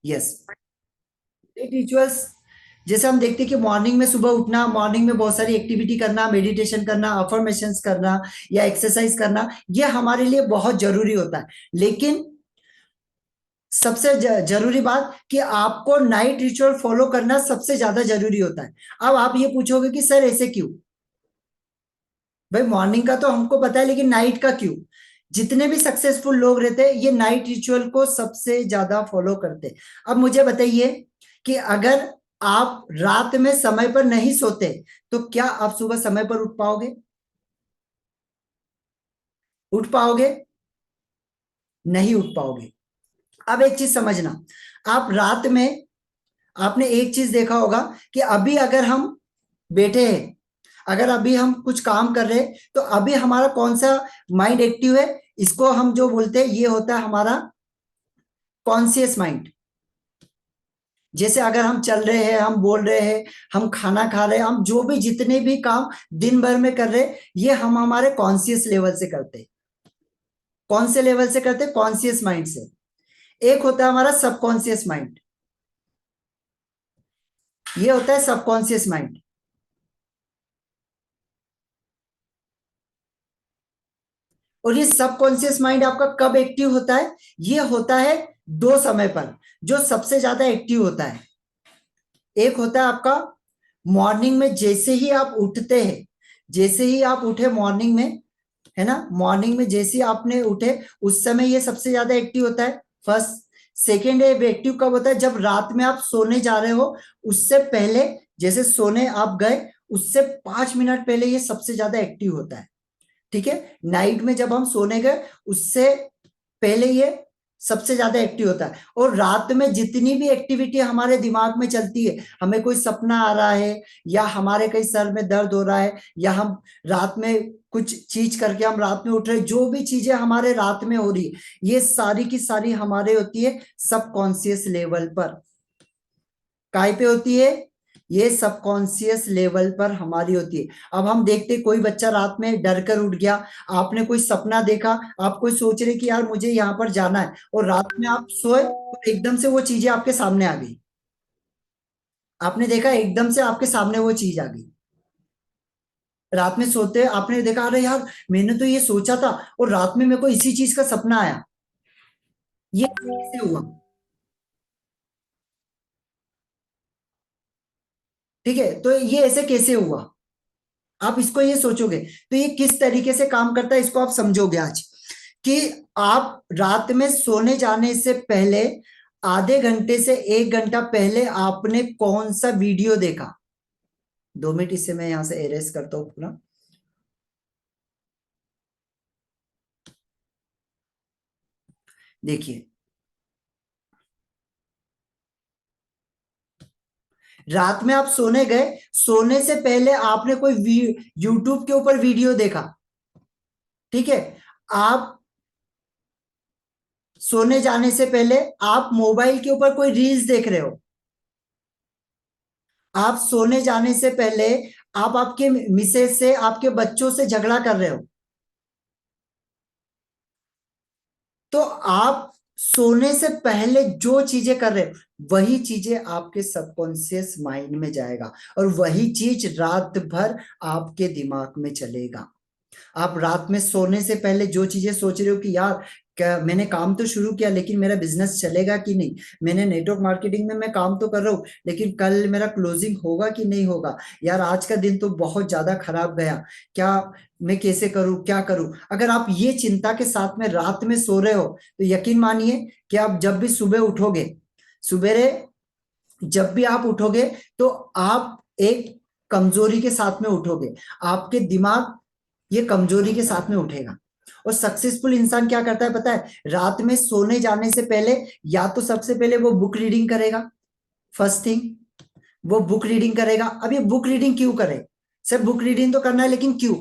Yes, rituals जैसे हम देखते हैं कि मॉर्निंग में सुबह उठना, मॉर्निंग में बहुत सारी एक्टिविटी करना, मेडिटेशन करना, अफर्मेशंस करना या एक्सरसाइज करना, ये हमारे लिए बहुत जरूरी होता है। लेकिन सबसे जरूरी बात कि आपको नाइट रिचुअल फॉलो करना सबसे ज्यादा जरूरी होता है। अब आप ये पूछोगे कि सर ऐसे क्यों? भाई मॉर्निंग का तो हमको पता है, लेकिन नाइट का क्यों? जितने भी सक्सेसफुल लोग रहते हैं ये नाइट रिचुअल को सबसे ज्यादा फॉलो करते हैं। अब मुझे बताइए कि अगर आप रात में समय पर नहीं सोते तो क्या आप सुबह समय पर उठ पाओगे? उठ पाओगे? नहीं उठ पाओगे। अब एक चीज समझना, आप रात में, आपने एक चीज देखा होगा कि अभी अगर हम बैठे हैं, अगर अभी हम कुछ काम कर रहे हैं, तो अभी हमारा कौन सा माइंड एक्टिव है? इसको हम जो बोलते हैं ये होता है हमारा कॉन्शियस माइंड। जैसे अगर हम चल रहे हैं, हम बोल रहे हैं, हम खाना खा रहे हैं, हम जो भी जितने भी काम दिन भर में कर रहे हैं, ये हम हमारे कॉन्शियस लेवल से करते हैं। कौन से लेवल से करते हैं? कॉन्शियस माइंड से। एक होता है हमारा सबकॉन्शियस माइंड, ये होता है सबकॉन्शियस माइंड। और ये सबकॉन्शियस माइंड आपका कब एक्टिव होता है? ये होता है दो समय पर, जो सबसे ज्यादा एक्टिव होता है। एक होता है आपका मॉर्निंग में, जैसे ही आप उठते हैं, जैसे ही आप उठे मॉर्निंग में, है ना, मॉर्निंग में जैसे ही आपने उठे उस समय ये सबसे ज्यादा एक्टिव होता है, फर्स्ट। सेकेंड एक्टिव कब होता है? जब रात में आप सोने जा रहे हो उससे पहले, जैसे सोने आप गए उससे 5 मिनट पहले ये सबसे ज्यादा एक्टिव होता है। ठीक है, नाइट में जब हम सोने गए उससे पहले ये सबसे ज्यादा एक्टिव होता है। और रात में जितनी भी एक्टिविटी हमारे दिमाग में चलती है, हमें कोई सपना आ रहा है, या हमारे कहीं सर में दर्द हो रहा है, या हम रात में कुछ चीज करके हम रात में उठ रहे, जो भी चीजें हमारे रात में हो रही है, ये सारी की सारी हमारे होती है सबकॉन्शियस लेवल पर। काय पे होती है? ये सबकॉन्शियस लेवल पर हमारी होती है। अब हम देखते कोई बच्चा रात में डर कर उठ गया, आपने कोई सपना देखा, आप कोई सोच रहे कि यार मुझे यहाँ पर जाना है, और रात में आप सोए तो एकदम से वो चीजें आपके सामने आ गई। आपने देखा एकदम से आपके सामने वो चीज आ गई। रात में सोते आपने देखा, अरे यार मैंने तो ये सोचा था और रात में मेरे को इसी चीज का सपना आया। ये कैसे हुआ? ठीक है, तो ये ऐसे कैसे हुआ? आप इसको ये सोचोगे तो ये किस तरीके से काम करता है, इसको आप समझोगे आज। कि आप रात में सोने जाने से पहले आधे घंटे से 1 घंटा पहले आपने कौन सा वीडियो देखा? 2 मिनट, इससे मैं यहां से एरेस करता हूं पूरा। देखिए, रात में आप सोने गए, सोने से पहले आपने कोई यूट्यूब के ऊपर वीडियो देखा। ठीक है, आप सोने जाने से पहले आप मोबाइल के ऊपर कोई रील्स देख रहे हो। आप सोने जाने से पहले आप आपके मिसेज से, आपके बच्चों से झगड़ा कर रहे हो। तो आप सोने से पहले जो चीजें कर रहे हो वही चीजें आपके सबकॉन्शियस माइंड में जाएगा, और वही चीज रात भर आपके दिमाग में चलेगा। आप रात में सोने से पहले जो चीजें सोच रहे हो कि यार क्या मैंने काम तो शुरू किया लेकिन मेरा बिजनेस चलेगा कि नहीं, मैंने नेटवर्क मार्केटिंग में मैं काम तो कर रहा हूँ लेकिन कल मेरा क्लोजिंग होगा कि नहीं होगा, यार आज का दिन तो बहुत ज्यादा खराब गया, क्या मैं कैसे करूं, क्या करूं? अगर आप ये चिंता के साथ में रात में सो रहे हो तो यकीन मानिए कि आप जब भी सुबह उठोगे, सवेरे जब भी आप उठोगे तो आप एक कमजोरी के साथ में उठोगे। आपके दिमाग ये कमजोरी के साथ में उठेगा। और सक्सेसफुल इंसान क्या करता है पता है? रात में सोने जाने से पहले या तो सबसे पहले वो बुक रीडिंग करेगा, फर्स्ट थिंग। वो बुक रीडिंग करेगा। अब ये बुक रीडिंग क्यों करे? सर बुक रीडिंग तो करना है, लेकिन क्यों?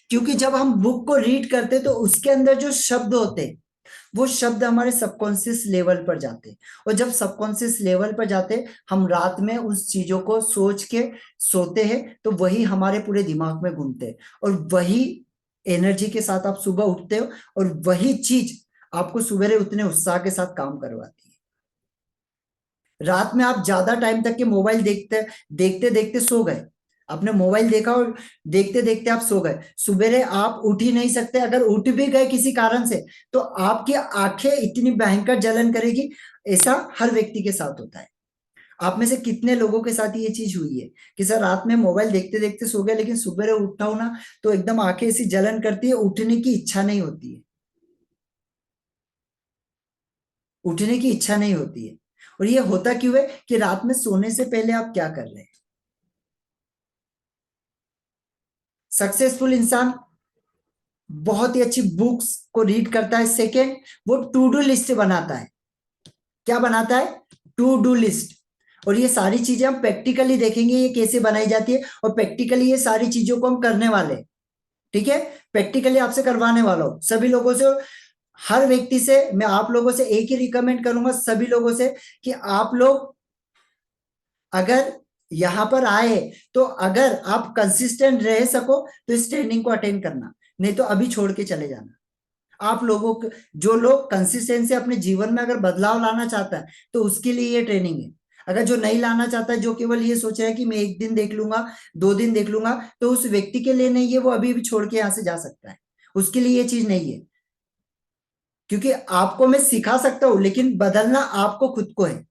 क्योंकि जब हम बुक को रीड करते तो उसके अंदर जो शब्द होते हैं वो शब्द हमारे सबकॉन्शियस लेवल पर जाते हैं, और जब सबकॉन्शियस लेवल पर जाते हैं हम रात में उस चीजों को सोच के सोते हैं, तो वही हमारे पूरे दिमाग में घूमते हैं, और वही एनर्जी के साथ आप सुबह उठते हो, और वही चीज आपको सुबह उतने उत्साह के साथ काम करवाती है। रात में आप ज्यादा टाइम तक के मोबाइल देखते देखते देखते सो गए, आपने मोबाइल देखा और देखते देखते आप सो गए, सुबेरे आप उठ ही नहीं सकते, अगर उठ भी गए किसी कारण से तो आपकी आंखें इतनी भयंकर जलन करेगी। ऐसा हर व्यक्ति के साथ होता है। आप में से कितने लोगों के साथ ये चीज हुई है कि सर रात में मोबाइल देखते देखते सो गए, लेकिन सुबह उठा हूं ना तो एकदम आंखें ऐसी जलन करती है, उठने की इच्छा नहीं होती है, उठने की इच्छा नहीं होती है। और ये होता क्यों है कि रात में सोने से पहले आप क्या कर रहे हैं? सक्सेसफुल इंसान बहुत ही अच्छी बुक्स को रीड करता है। सेकेंड, वो टू डू लिस्ट बनाता है। क्या बनाता है? To do list. और ये सारी चीजें हम प्रैक्टिकली देखेंगे ये कैसे बनाई जाती है, और प्रैक्टिकली ये सारी चीजों को हम करने वाले हैं। ठीक है, प्रैक्टिकली आपसे करवाने वाला हूं सभी लोगों से। हर व्यक्ति से मैं आप लोगों से एक ही रिकमेंड करूंगा, सभी लोगों से, कि आप लोग अगर यहां पर आए तो अगर आप कंसिस्टेंट रह सको तो इस ट्रेनिंग को अटेंड करना, नहीं तो अभी छोड़ के चले जाना। आप लोगों को, जो लोग कंसिस्टेंसी अपने जीवन में अगर बदलाव लाना चाहता है तो उसके लिए ये ट्रेनिंग है। अगर जो नहीं लाना चाहता है, जो केवल ये सोच रहा है कि मैं एक दिन देख लूंगा, 2 दिन देख लूंगा, तो उस व्यक्ति के लिए नहीं है, वो अभी भी छोड़ के यहां से जा सकता है। उसके लिए ये चीज नहीं है, क्योंकि आपको मैं सिखा सकता हूं लेकिन बदलना आपको खुद को है।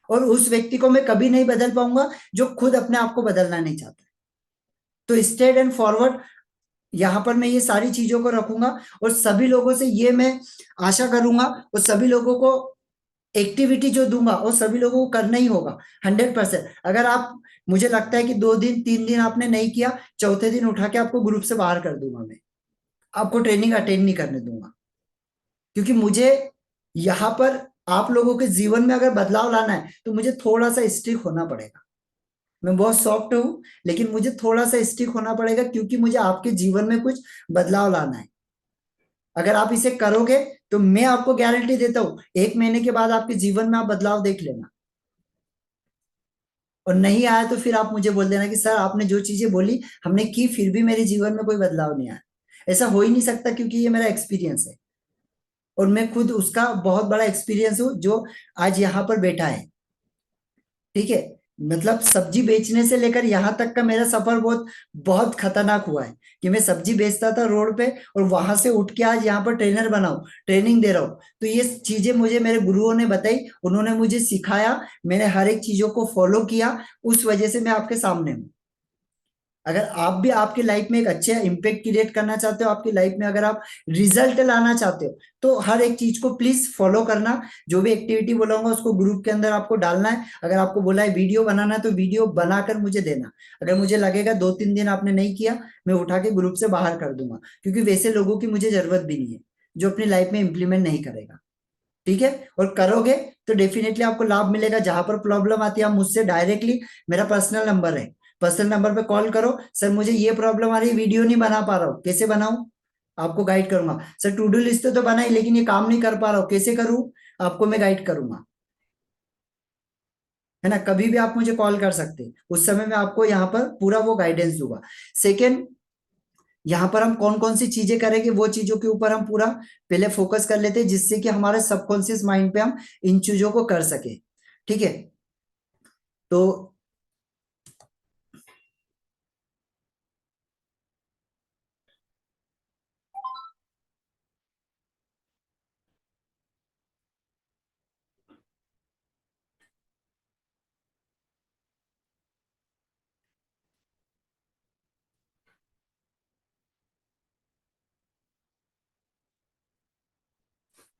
और उस व्यक्ति को मैं कभी नहीं बदल पाऊंगा जो खुद अपने आप को बदलना नहीं चाहता। तो स्ट्रेट एंड फॉरवर्ड यहां पर मैं ये सारी चीजों को रखूंगा, और सभी लोगों से ये मैं आशा करूंगा, और सभी लोगों को एक्टिविटी जो दूंगा वो सभी लोगों को करना ही होगा 100%। अगर आप, मुझे लगता है कि 2 दिन 3 दिन आपने नहीं किया, चौथे दिन उठा के आपको ग्रुप से बाहर कर दूंगा मैं, आपको ट्रेनिंग अटेंड नहीं करने दूंगा। क्योंकि मुझे यहाँ पर आप लोगों के जीवन में अगर बदलाव लाना है तो मुझे थोड़ा सा स्ट्रिक होना पड़ेगा। मैं बहुत सॉफ्ट हूं लेकिन मुझे थोड़ा सा स्टिक होना पड़ेगा, क्योंकि मुझे आपके जीवन में कुछ बदलाव लाना है। अगर आप इसे करोगे तो मैं आपको गारंटी देता हूं 1 महीने के बाद आपके जीवन में आप बदलाव देख लेना। और नहीं आया तो फिर आप मुझे बोल देना कि सर आपने जो चीजें बोली हमने की, फिर भी मेरे जीवन में कोई बदलाव नहीं आया। ऐसा हो ही नहीं सकता, क्योंकि ये मेरा एक्सपीरियंस है, और मैं खुद उसका बहुत बड़ा एक्सपीरियंस हूं जो आज यहाँ पर बैठा है। ठीक है, मतलब सब्जी बेचने से लेकर यहाँ तक का मेरा सफर बहुत बहुत खतरनाक हुआ है, कि मैं सब्जी बेचता था रोड पे, और वहां से उठ के आज यहाँ पर ट्रेनर बना हूं, ट्रेनिंग दे रहा हूँ। तो ये चीजें मुझे मेरे गुरुओं ने बताई, उन्होंने मुझे सिखाया, मैंने हर एक चीजों को फॉलो किया, उस वजह से मैं आपके सामने हूँ। अगर आप भी आपकी लाइफ में एक अच्छे इम्पैक्ट क्रिएट करना चाहते हो, आपकी लाइफ में अगर आप रिजल्ट लाना चाहते हो, तो हर एक चीज को प्लीज फॉलो करना। जो भी एक्टिविटी बोलाऊंगा उसको ग्रुप के अंदर आपको डालना है। अगर आपको बोला है वीडियो बनाना है तो वीडियो बनाकर मुझे देना। अगर मुझे लगेगा 2 3 दिन आपने नहीं किया, मैं उठा के ग्रुप से बाहर कर दूंगा, क्योंकि वैसे लोगों की मुझे जरूरत भी नहीं है जो अपनी लाइफ में इंप्लीमेंट नहीं करेगा। ठीक है, और करोगे तो डेफिनेटली आपको लाभ मिलेगा। जहां पर प्रॉब्लम आती है आप मुझसे डायरेक्टली, मेरा पर्सनल नंबर है, पर्सनल नंबर पे कॉल करो, सर मुझे ये प्रॉब्लम आ रही है, वीडियो नहीं बना पा रहा हूँ, कैसे बनाऊं, आपको गाइड करूंगा। सर टू डू लिस्ट तो बनाई लेकिन ये काम नहीं कर पा रहा हूँ, कैसे करूं, आपको मैं गाइड करूंगा। है ना, कभी भी आप मुझे कॉल कर सकते हैं, उस समय मैं आपको यहाँ पर पूरा वो गाइडेंस दूंगा। सेकेंड, यहाँ पर हम कौन कौन सी चीजें करेंगे वो चीजों के ऊपर हम पूरा पहले फोकस कर लेते हैं, जिससे कि हमारे सबकॉन्शियस माइंड पे हम इन चीजों को कर सके। ठीक है, तो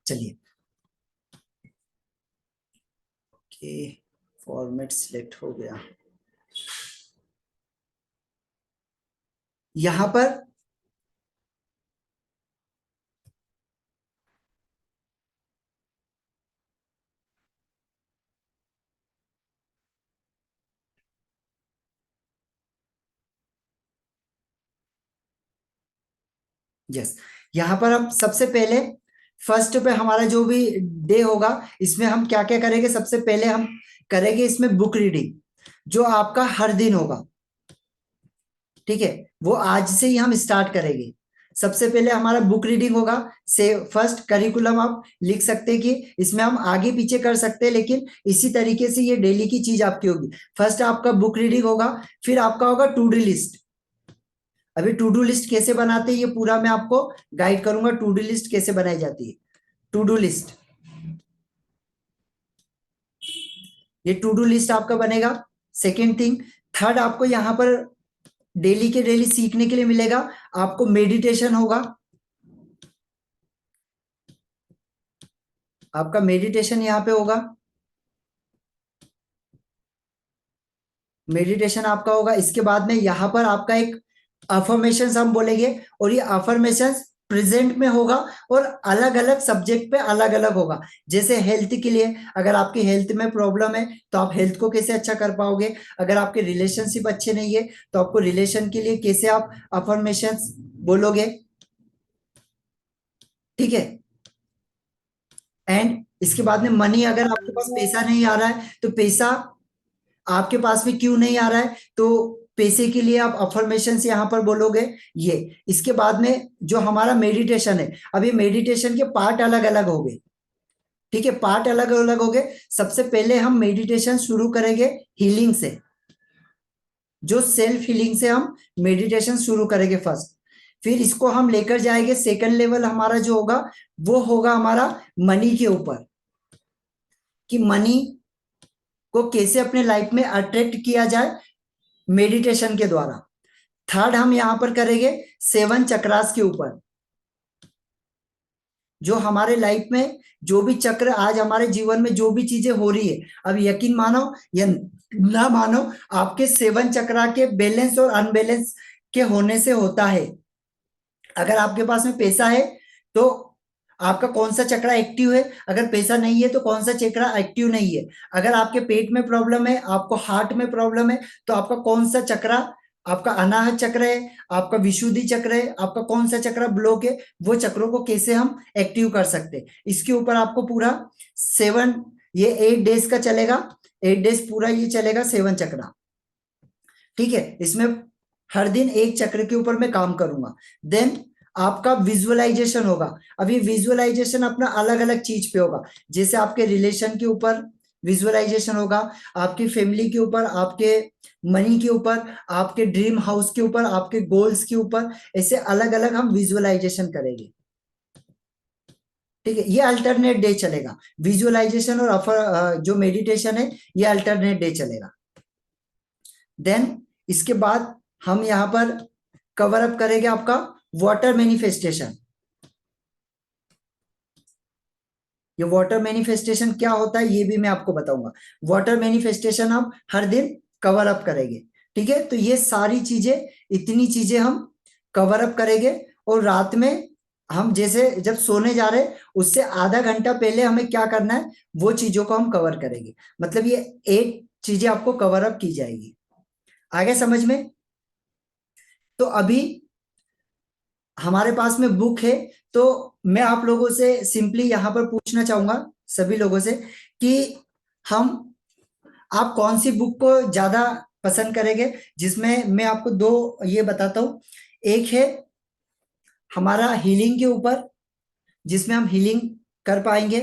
चलिए, ओके, फॉर्मेट सिलेक्ट हो गया। यहां पर यस, यहाँ पर हम सबसे पहले फर्स्ट पे हमारा जो भी डे होगा, इसमें हम क्या क्या करेंगे, सबसे पहले हम करेंगे इसमें बुक रीडिंग, जो आपका हर दिन होगा। ठीक है, वो आज से ही हम स्टार्ट करेंगे। सबसे पहले हमारा बुक रीडिंग होगा। से फर्स्ट करिकुलम आप लिख सकते हैं कि इसमें हम आगे पीछे कर सकते हैं, लेकिन इसी तरीके से ये डेली की चीज आपकी होगी। फर्स्ट आपका बुक रीडिंग होगा, फिर आपका होगा टू डू लिस्ट। अभी टू डू लिस्ट कैसे बनाते हैं ये पूरा मैं आपको गाइड करूंगा, टू डू लिस्ट कैसे बनाई जाती है। टू डू लिस्ट, ये टू डू लिस्ट आपका बनेगा। सेकेंड थिंग, थर्ड आपको यहाँ पर डेली के डेली सीखने के लिए मिलेगा, आपको मेडिटेशन होगा। आपका मेडिटेशन यहाँ पे होगा, मेडिटेशन आपका होगा। इसके बाद में यहाँ पर आपका एक अफर्मेशन हम बोलेंगे, और ये अफर्मेशन प्रेजेंट में होगा और अलग अलग सब्जेक्ट पे अलग अलग होगा। जैसे हेल्थ के लिए, अगर आपकी हेल्थ में प्रॉब्लम है तो आप हेल्थ को कैसे अच्छा कर पाओगे। अगर आपके रिलेशनशिप अच्छे नहीं है तो आपको रिलेशन के लिए कैसे आप अफर्मेशन बोलोगे, ठीक है। एंड इसके बाद में मनी, अगर आपके पास पैसा नहीं आ रहा है तो पैसा आपके पास में क्यों नहीं आ रहा है, तो पैसे के लिए आप अफर्मेशन यहाँ पर बोलोगे ये। इसके बाद में जो हमारा मेडिटेशन है, अब ये मेडिटेशन के पार्ट अलग अलग हो गए, ठीक है, पार्ट अलग अलग हो गए। सबसे पहले हम मेडिटेशन शुरू करेंगे हीलिंग से, जो सेल्फ हीलिंग से हम मेडिटेशन शुरू करेंगे फर्स्ट। फिर इसको हम लेकर जाएंगे, सेकंड लेवल हमारा जो होगा वो होगा हमारा मनी के ऊपर, कि मनी को कैसे अपने लाइफ में अट्रैक्ट किया जाए मेडिटेशन के द्वारा। थर्ड हम यहां पर करेंगे सेवन चक्रास के ऊपर, जो हमारे लाइफ में जो भी चक्र आज हमारे जीवन में जो भी चीजें हो रही है, अब यकीन मानो या ना मानो, आपके सेवन चक्रा के बैलेंस और अनबैलेंस के होने से होता है। अगर आपके पास में पैसा है तो आपका कौन सा चक्रा एक्टिव है, अगर पैसा नहीं है तो कौन सा चक्रा एक्टिव नहीं है। अगर आपके पेट में प्रॉब्लम है, आपको हार्ट में प्रॉब्लम है, तो आपका कौन सा चक्रा, आपका अनाहत चक्र है, आपका विशुद्धि चक्र है, आपका कौन सा चक्र ब्लॉक है, वो चक्रों को कैसे हम एक्टिव कर सकते हैं, इसके ऊपर आपको पूरा सेवन, ये 8 डेज का चलेगा, 8 डेज पूरा ये चलेगा सेवन चक्रा, ठीक है। इसमें हर दिन एक चक्र के ऊपर मैं काम करूंगा। देन आपका विजुअलाइजेशन होगा। अब ये विजुअलाइजेशन अपना अलग अलग चीज पे होगा, जैसे आपके रिलेशन के ऊपर विजुअलाइजेशन होगा, आपकी फैमिली के ऊपर, आपके मनी के ऊपर, आपके ड्रीम हाउस के ऊपर, आपके गोल्स के ऊपर, ऐसे अलग अलग हम विजुअलाइजेशन करेंगे, ठीक है। ये अल्टरनेट डे चलेगा, विजुअलाइजेशन और जो मेडिटेशन है ये अल्टरनेट डे चलेगा। देन इसके बाद हम यहाँ पर कवर अप करेंगे आपका वाटर मैनिफेस्टेशन। ये वाटर मैनिफेस्टेशन क्या होता है ये भी मैं आपको बताऊंगा। वाटर मैनिफेस्टेशन हम हर दिन कवर अप करेंगे, ठीक है। तो ये सारी चीजें, इतनी चीजें हम कवर अप करेंगे, और रात में हम जैसे जब सोने जा रहे हैं उससे आधा घंटा पहले हमें क्या करना है वो चीजों को हम कवर करेंगे। मतलब ये 8 चीजें आपको कवर अप की जाएगी। आगे समझ में? तो अभी हमारे पास में बुक है, तो मैं आप लोगों से सिंपली यहाँ पर पूछना चाहूंगा सभी लोगों से कि हम आप कौन सी बुक को ज्यादा पसंद करेंगे, जिसमें मैं आपको दो ये बताता हूँ। एक है हमारा हीलिंग के ऊपर, जिसमें हम हीलिंग कर पाएंगे।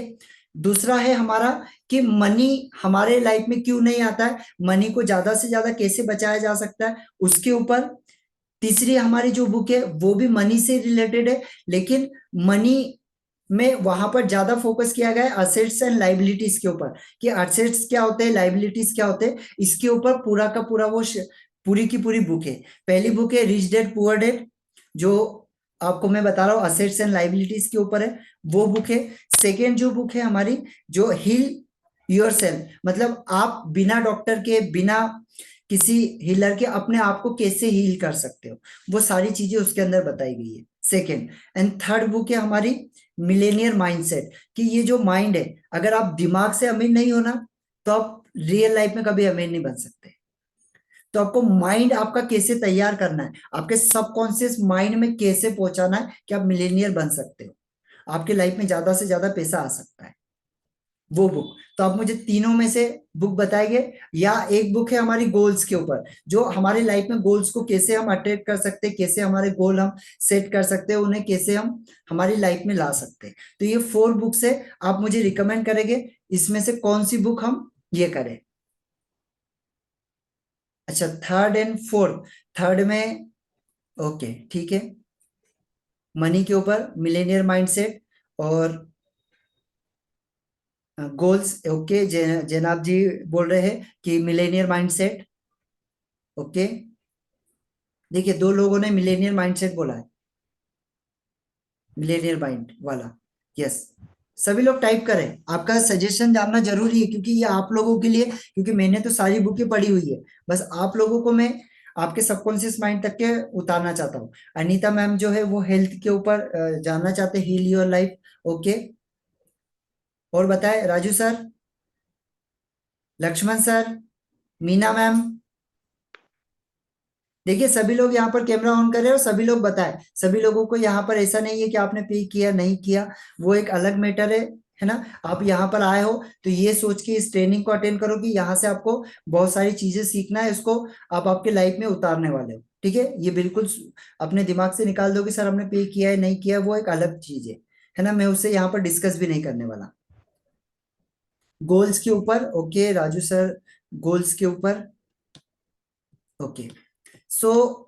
दूसरा है हमारा कि मनी हमारे लाइफ में क्यों नहीं आता है, मनी को ज्यादा से ज्यादा कैसे बचाया जा सकता है उसके ऊपर। तीसरी हमारी जो बुक है वो भी मनी से रिलेटेड है, लेकिन मनी में वहां पर ज्यादा फोकस किया गया है असेट्स एंड लाइबिलिटीज के ऊपर, कि असेट्स क्या होते हैं, लाइबिलिटीज क्या होते हैं, इसके ऊपर पूरा का पूरा वो पूरी की पूरी बुक है। पहली बुक है रिच डैड पुअर डैड, जो आपको मैं बता रहा हूँ असेट्स एंड लाइबिलिटीज के ऊपर है, वो बुक है। सेकेंड जो बुक है हमारी, जो हील योर सेल्फ, मतलब आप बिना डॉक्टर के, बिना किसी हीलर के अपने आप को कैसे हील कर सकते हो, वो सारी चीजें उसके अंदर बताई गई है। सेकेंड एंड थर्ड बुक है हमारी मिलेनियर माइंडसेट, कि ये जो माइंड है, अगर आप दिमाग से अमीर नहीं हो ना तो आप रियल लाइफ में कभी अमीर नहीं बन सकते। तो आपको माइंड आपका कैसे तैयार करना है, आपके सबकॉन्शियस माइंड में कैसे पहुंचाना है कि आप मिलेनियर बन सकते हो, आपके लाइफ में ज्यादा से ज्यादा पैसा आ सकता है। वो बुक। तो आप मुझे तीनों में से बुक बताएंगे, या एक बुक है हमारी गोल्स के ऊपर, जो हमारे लाइफ में गोल्स को कैसे हम अटेट कर सकते हैं, कैसे हमारे गोल हम सेट कर सकते हैं, उन्हें कैसे हम हमारी लाइफ में ला सकते हैं। तो ये 4 बुक्स है, आप मुझे रिकमेंड करेंगे इसमें से कौन सी बुक हम ये करें। अच्छा, थर्ड एंड फोर्थ। थर्ड में, ओके ठीक है, मनी के ऊपर मिलेनियर माइंडसेट और गोल्स, ओके। जनाब जी बोल रहे हैं कि मिलेनियर माइंडसेट, ओके। देखिए, 2 लोगों ने मिलेनियर माइंडसेट बोला है, मिलेनियर माइंड वाला, यस। सभी लोग टाइप करें, आपका सजेशन जानना जरूरी है, क्योंकि ये आप लोगों के लिए, क्योंकि मैंने तो सारी बुकें पढ़ी हुई है, बस आप लोगों को मैं आपके सबकॉन्शियस माइंड तक के उतारना चाहता हूँ। अनीता मैम जो है वो हेल्थ के ऊपर जानना चाहते हैं, हील योर लाइफ, ओके। और बताए Raju sir, Lakshman sir, Meena ma'am. देखिए, सभी लोग यहाँ पर कैमरा ऑन करें और सभी लोग बताएं। सभी लोगों को यहाँ पर ऐसा नहीं है कि आपने पे किया नहीं किया, वो एक अलग मैटर है ना। आप यहाँ पर आए हो तो ये सोच के इस ट्रेनिंग को अटेंड करो कि यहाँ से आपको बहुत सारी चीजें सीखना है, इसको आप आपके लाइफ में उतारने वाले हो, ठीक है। ये बिल्कुल अपने दिमाग से निकाल दो कि सर हमने पे किया है नहीं किया, वो एक अलग चीज है ना। मैं उससे यहाँ पर डिस्कस भी नहीं करने वाला। गोल्स के ऊपर, ओके राजू सर, गोल्स के ऊपर, ओके। सो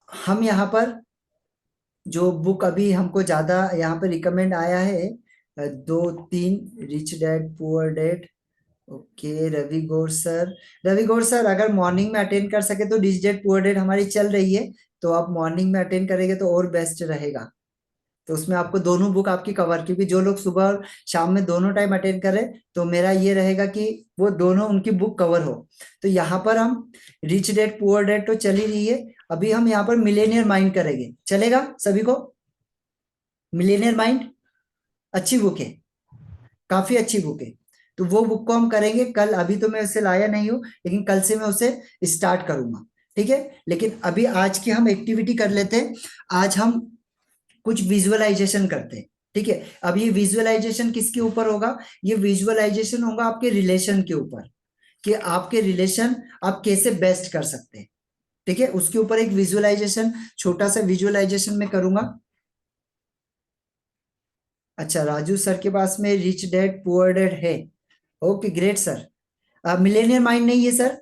हम यहाँ पर जो बुक अभी हमको ज्यादा यहाँ पे रिकमेंड आया है, 2 3, rich dad poor dad, okay. Ravi Gaur sir, Ravi Gaur sir अगर मॉर्निंग में अटेंड कर सके तो रिच डैड पुअर डैड हमारी चल रही है, तो आप मॉर्निंग में अटेंड करेंगे तो और बेस्ट रहेगा। तो उसमें आपको दोनों बुक आपकी कवर, क्योंकि जो लोग सुबह और शाम में दोनों टाइम अटेंड करें, तो मेरा ये रहेगा कि वो दोनों उनकी बुक कवर हो। तो यहाँ पर हम रिच डैड पुअर डैड तो चल ही रही है, अभी हम यहाँ पर मिलेनियर माइंड करेंगे, चलेगा सभी को? मिलेनियर माइंड अच्छी बुक है, काफी अच्छी बुक है। तो वो बुक को हम करेंगे कल, अभी तो मैं उसे लाया नहीं हूँ, लेकिन कल से मैं उसे स्टार्ट करूंगा, ठीक है। लेकिन अभी आज की हम एक्टिविटी कर लेते हैं। आज हम कुछ विजुअलाइजेशन करते हैं, ठीक है। अब ये विजुअलाइजेशन किसके ऊपर होगा? ये विजुअलाइजेशन होगा आपके रिलेशन के ऊपर, कि आपके रिलेशन आप कैसे बेस्ट कर सकते हैं, ठीक है। उसके ऊपर एक विजुअलाइजेशन, छोटा सा विजुअलाइजेशन मैं करूंगा। अच्छा, राजू सर के पास में रिच डैड पुअर डैड है, okay great sir. Millionaire mind नहीं है सर?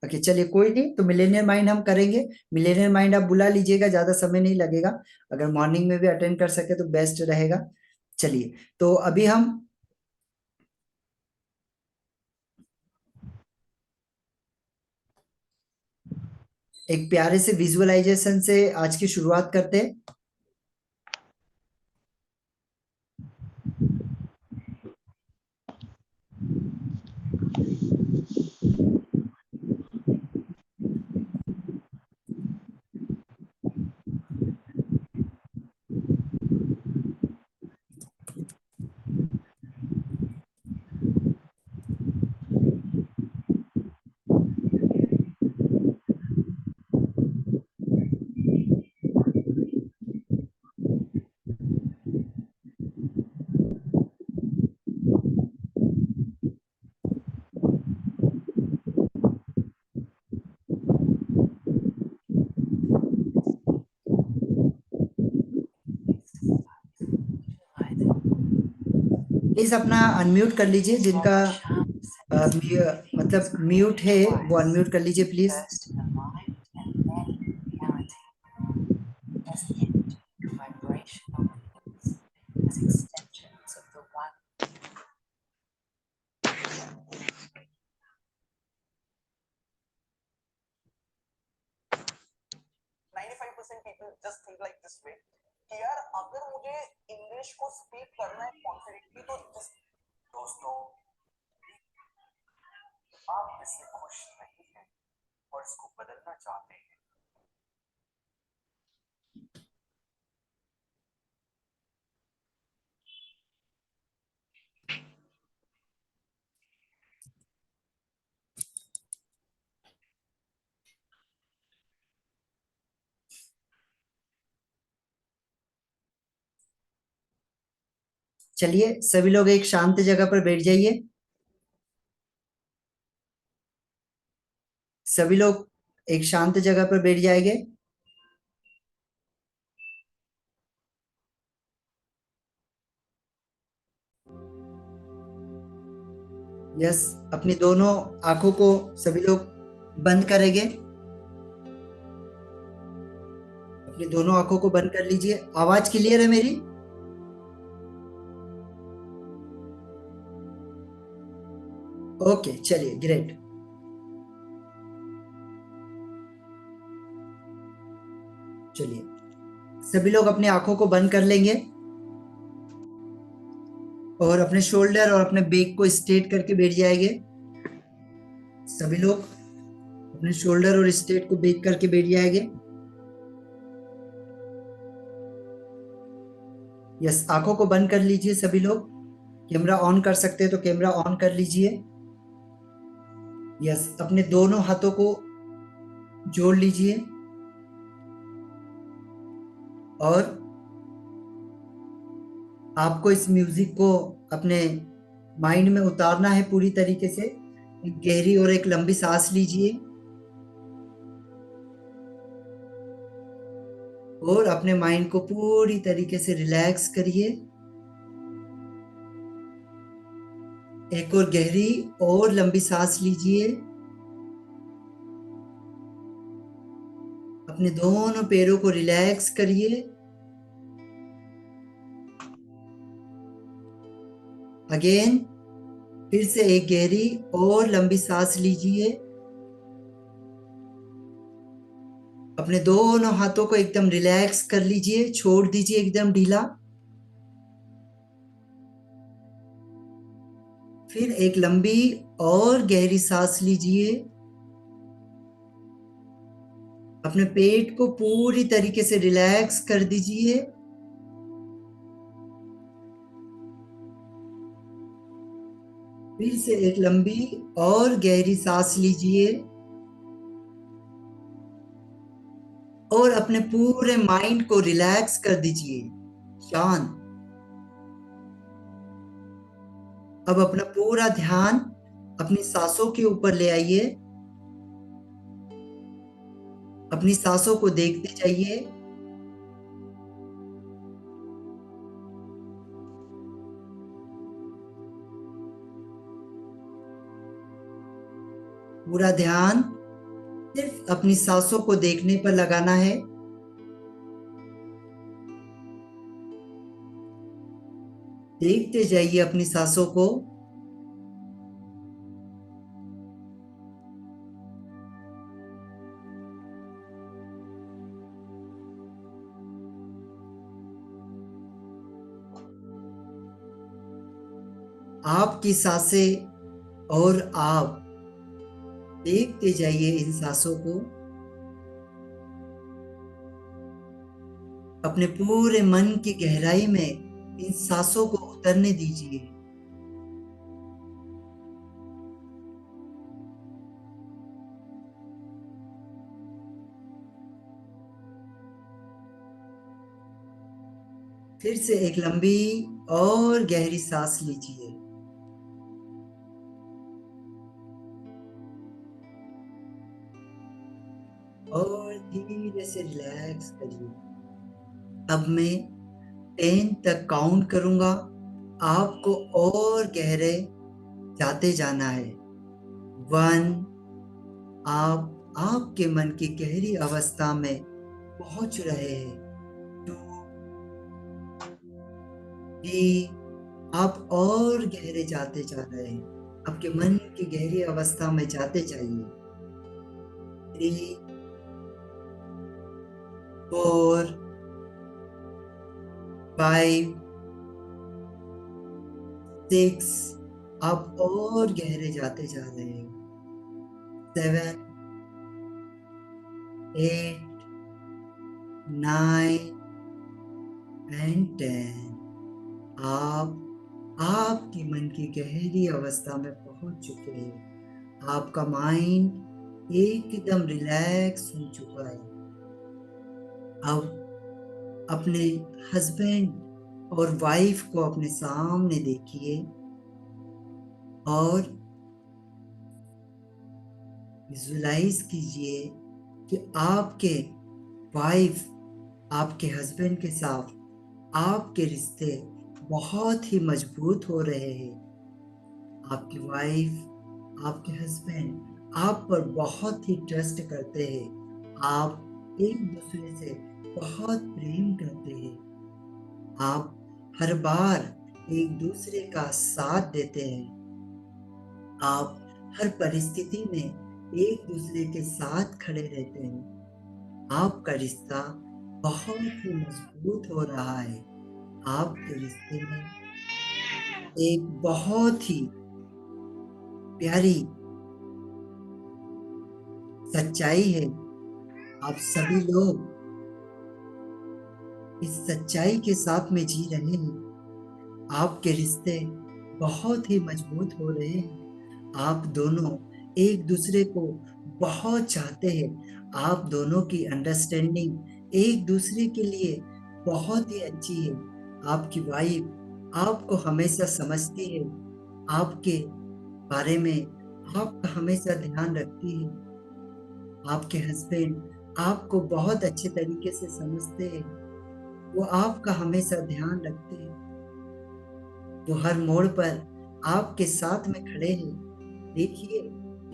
ओके चलिए, कोई नहीं, तो मिलेनियर माइंड हम करेंगे। मिलेनियर माइंड आप बुला लीजिएगा, ज्यादा समय नहीं लगेगा। अगर मॉर्निंग में भी अटेंड कर सके तो बेस्ट रहेगा। चलिए, तो अभी हम एक प्यारे से विजुअलाइजेशन से आज की शुरुआत करते हैं। प्लीज अपना अनम्यूट कर लीजिए, जिनका मतलब म्यूट है वो अनम्यूट कर लीजिए प्लीज। चलिए सभी लोग एक शांत जगह पर बैठ जाइए। सभी लोग एक शांत जगह पर बैठ जाएंगे। यस, अपनी दोनों आंखों को सभी लोग बंद करेंगे। अपनी दोनों आंखों को बंद कर लीजिए। आवाज क्लियर है मेरी? ओके, चलिए, ग्रेट। चलिए सभी लोग अपनी आंखों को बंद कर लेंगे और अपने शोल्डर और अपने बैक को स्ट्रेट करके बैठ जाएंगे। सभी लोग अपने शोल्डर और स्ट्रेट को बैक करके बैठ जाएंगे। यस, आंखों को बंद कर लीजिए सभी लोग। कैमरा ऑन कर सकते हैं तो कैमरा ऑन कर लीजिए। यस, अपने दोनों हाथों को जोड़ लीजिए और आपको इस म्यूजिक को अपने माइंड में उतारना है पूरी तरीके से। एक गहरी और एक लंबी सांस लीजिए और अपने माइंड को पूरी तरीके से रिलैक्स करिए। एक और गहरी और लंबी सांस लीजिए। अपने दोनों पैरों को रिलैक्स करिए। अगेन, फिर से एक गहरी और लंबी सांस लीजिए। अपने दोनों हाथों को एकदम रिलैक्स कर लीजिए, छोड़ दीजिए एकदम ढीला। फिर एक लंबी और गहरी सांस लीजिए। अपने पेट को पूरी तरीके से रिलैक्स कर दीजिए। फिर से एक लंबी और गहरी सांस लीजिए और अपने पूरे माइंड को रिलैक्स कर दीजिए, शांत। अब अपना पूरा ध्यान अपनी सांसों के ऊपर ले आइए। अपनी सांसों को देखते जाइए। पूरा ध्यान सिर्फ अपनी सांसों को देखने पर लगाना है। देखते जाइए अपनी सांसों को। आपकी सांसें और आप देखते जाइए इन सांसों को। अपने पूरे मन की गहराई में इन सांसों को उतरने दीजिए। फिर से एक लंबी और गहरी सांस लीजिए और धीरे से रिलैक्स करिए। अब मैं 10 तक काउंट करूंगा। आपको और गहरे जाते जाना है। 1, आप आपके मन की गहरी अवस्था में पहुंच रहे हैं। 2, 3, आप और गहरे जाते जा रहे हैं। आपके मन की गहरी अवस्था में जाते जाइए। 3, 4, 5, 6, आप और गहरे जाते जा रहे हैं। 7, 8, 9 एंड 10। आप आपकी मन की गहरी अवस्था में पहुंच चुके हैं। आपका माइंड एकदम रिलैक्स हो चुका है। अब अपने हस्बैंड और वाइफ को अपने सामने देखिए और विजुलाइज कीजिए कि आपके वाइफ आपके हस्बैंड के साथ आपके रिश्ते बहुत ही मजबूत हो रहे हैं। आपकी वाइफ आपके हस्बैंड आप पर बहुत ही ट्रस्ट करते हैं। आप एक दूसरे से बहुत प्रेम करते हैं। आप हर बार एक दूसरे का साथ देते हैं। आप हर परिस्थिति में एक दूसरे के साथ खड़े रहते हैं। आपका रिश्ता बहुत ही मजबूत हो रहा है। आपके रिश्ते में एक बहुत ही प्यारी सच्चाई है। आप सभी लोग इस सच्चाई के साथ में जी रहे हैं। आपके रिश्ते बहुत ही मजबूत हो रहे हैं। आप दोनों एक दूसरे को बहुत चाहते हैं। आप दोनों की अंडरस्टैंडिंग एक दूसरे के लिए बहुत ही अच्छी है। आपकी वाइफ आपको हमेशा समझती है। आपके बारे में आपका हमेशा ध्यान रखती है। आपके हस्बैंड आपको बहुत अच्छे तरीके से समझते हैं। वो आपका हमेशा ध्यान रखते हैं। वो हर मोड़ पर आपके साथ में खड़े हैं। देखिए,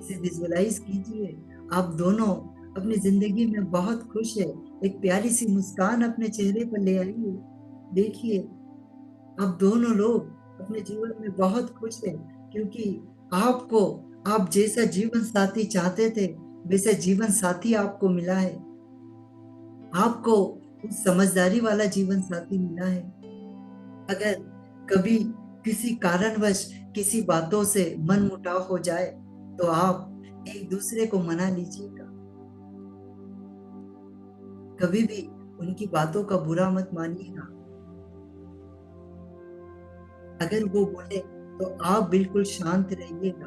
इसे विजुअलाइज कीजिए। आप दोनों अपनी जिंदगी में बहुत खुश है। एक प्यारी सी मुस्कान अपने चेहरे पर ले आइए। देखिए, आप दोनों लोग अपने जीवन में बहुत खुश हैं क्योंकि आपको आप जैसा जीवन साथी चाहते थे वैसा जीवन साथी आपको मिला है। आपको समझदारी वाला जीवन साथी मिला है। अगर कभी किसी कारणवश किसी बातों से मन मुटाव हो जाए तो आप एक दूसरे को मना लीजिएगा। कभी भी उनकी बातों का बुरा मत मानिएगा। अगर वो बोले तो आप बिल्कुल शांत रहिएगा।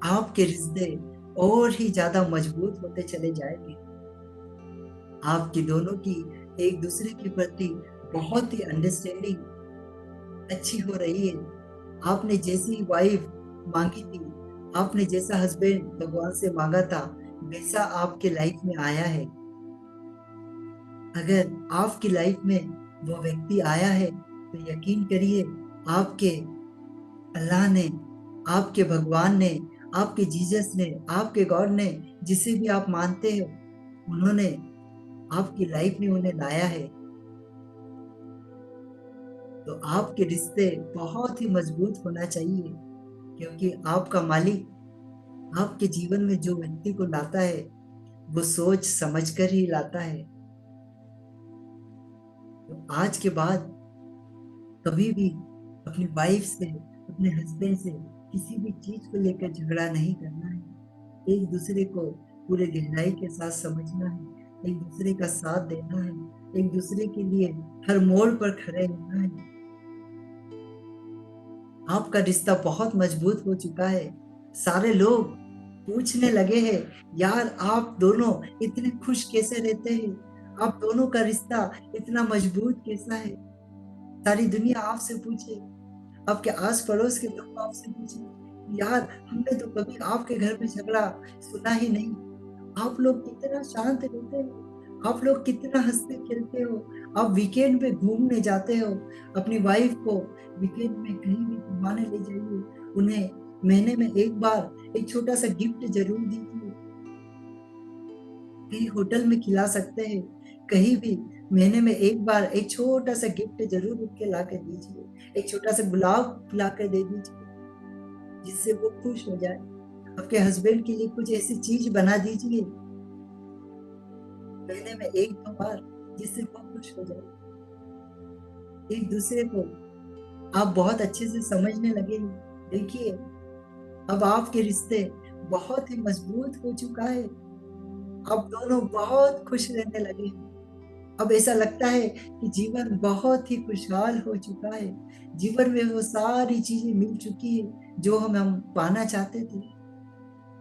आपके रिश्ते और ही ज्यादा मजबूत होते चले जाएंगे। आपकी दोनों की एक दूसरे के प्रति बहुत ही अंडरस्टैंडिंग अच्छी हो रही है। आपने जैसी वाइफ मांगी थी, आपने जैसा हस्बैंड भगवान से मांगा था, वैसा आपके लाइफ में आया है। अगर आपकी लाइफ में वो व्यक्ति आया है तो यकीन करिए, आपके अल्लाह ने, आपके भगवान ने, आपके जीसस ने, आपके गॉड ने, जिसे भी आप मानते हो, उन्होंने आपकी लाइफ में उन्हें लाया है। तो आपके रिश्ते बहुत ही मजबूत होना चाहिए क्योंकि आपका मालिक आपके जीवन में जो व्यक्ति को लाता है वो सोच समझकर ही लाता है। तो आज के बाद कभी भी अपनी वाइफ से, अपने हस्बैंड से किसी भी चीज को लेकर झगड़ा नहीं करना है। एक दूसरे को पूरे गहराई के साथ समझना है। एक दूसरे का साथ देना है। एक दूसरे के लिए हर मोड़ पर खड़े रहना है। आपका रिश्ता बहुत मजबूत हो चुका है। सारे लोग पूछने लगे हैं, यार आप दोनों इतने खुश कैसे रहते हैं? आप दोनों का रिश्ता इतना मजबूत कैसा है? सारी दुनिया आपसे पूछे, आपके आस पड़ोस के लोग आपसे पूछे, यार हमने तो कभी आपके घर में झगड़ा सुना ही नहीं। आप लोग कितना शांत रहते हो। आप लोग कितना हंसते खेलते हो। आप वीकेंड पे घूमने जाते हो। अपनी वाइफ को वीकेंड में कहीं भी घुमाने ले जाइए। उन्हें महीने में एक बार एक छोटा सा गिफ्ट जरूर दीजिए। कहीं होटल में खिला सकते हैं। कहीं भी महीने में एक बार एक छोटा सा गिफ्ट जरूर उठ के ला कर दीजिए। एक छोटा सा गुलाब ला कर दे दीजिए जिससे वो खुश हो जाए। आपके हस्बैंड के लिए कुछ ऐसी चीज बना दीजिए महीने में एक दो बार जिससे वो खुश हो जाए। एक दूसरे को आप बहुत अच्छे से समझने लगे। देखिए, अब आपके रिश्ते बहुत ही मजबूत हो चुका है। अब दोनों बहुत खुश रहने लगे। अब ऐसा लगता है कि जीवन बहुत ही खुशहाल हो चुका है। जीवन में वो सारी चीजें मिल चुकी है जो हम पाना चाहते थे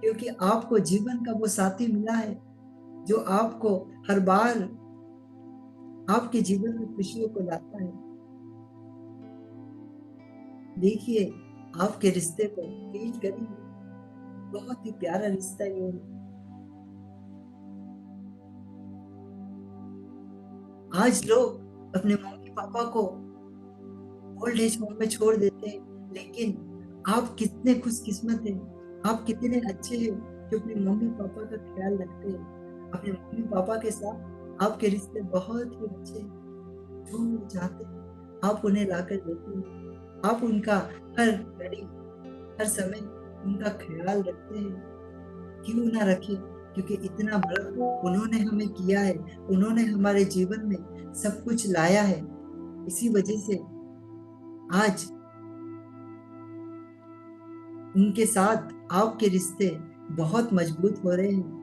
क्योंकि आपको जीवन का वो साथी मिला है जो आपको हर बार आपके जीवन में खुशियों को लाता है। देखिए, आपके रिश्ते को फील करिए, बहुत ही प्यारा रिश्ता ये है। आज लोग अपने मम्मी पापा को ओल्ड एज होम में छोड़ देते हैं, लेकिन आप कितने खुशकिस्मत हैं, आप कितने अच्छे हैं जो अपने मम्मी पापा का ख्याल रखते हैं। अपने मम्मी पापा के साथ आपके रिश्ते बहुत ही अच्छे हैं। जो वो चाहते हैं आप उन्हें लाकर देते हैं। आप उनका हर घड़ी, हर समय उनका ख्याल रखते हैं। क्यों ना रखें, क्योंकि इतना बड़ा उन्होंने हमें किया है, उन्होंने हमारे जीवन में सब कुछ लाया है। इसी वजह से आज उनके साथ आपके रिश्ते बहुत मजबूत हो रहे हैं।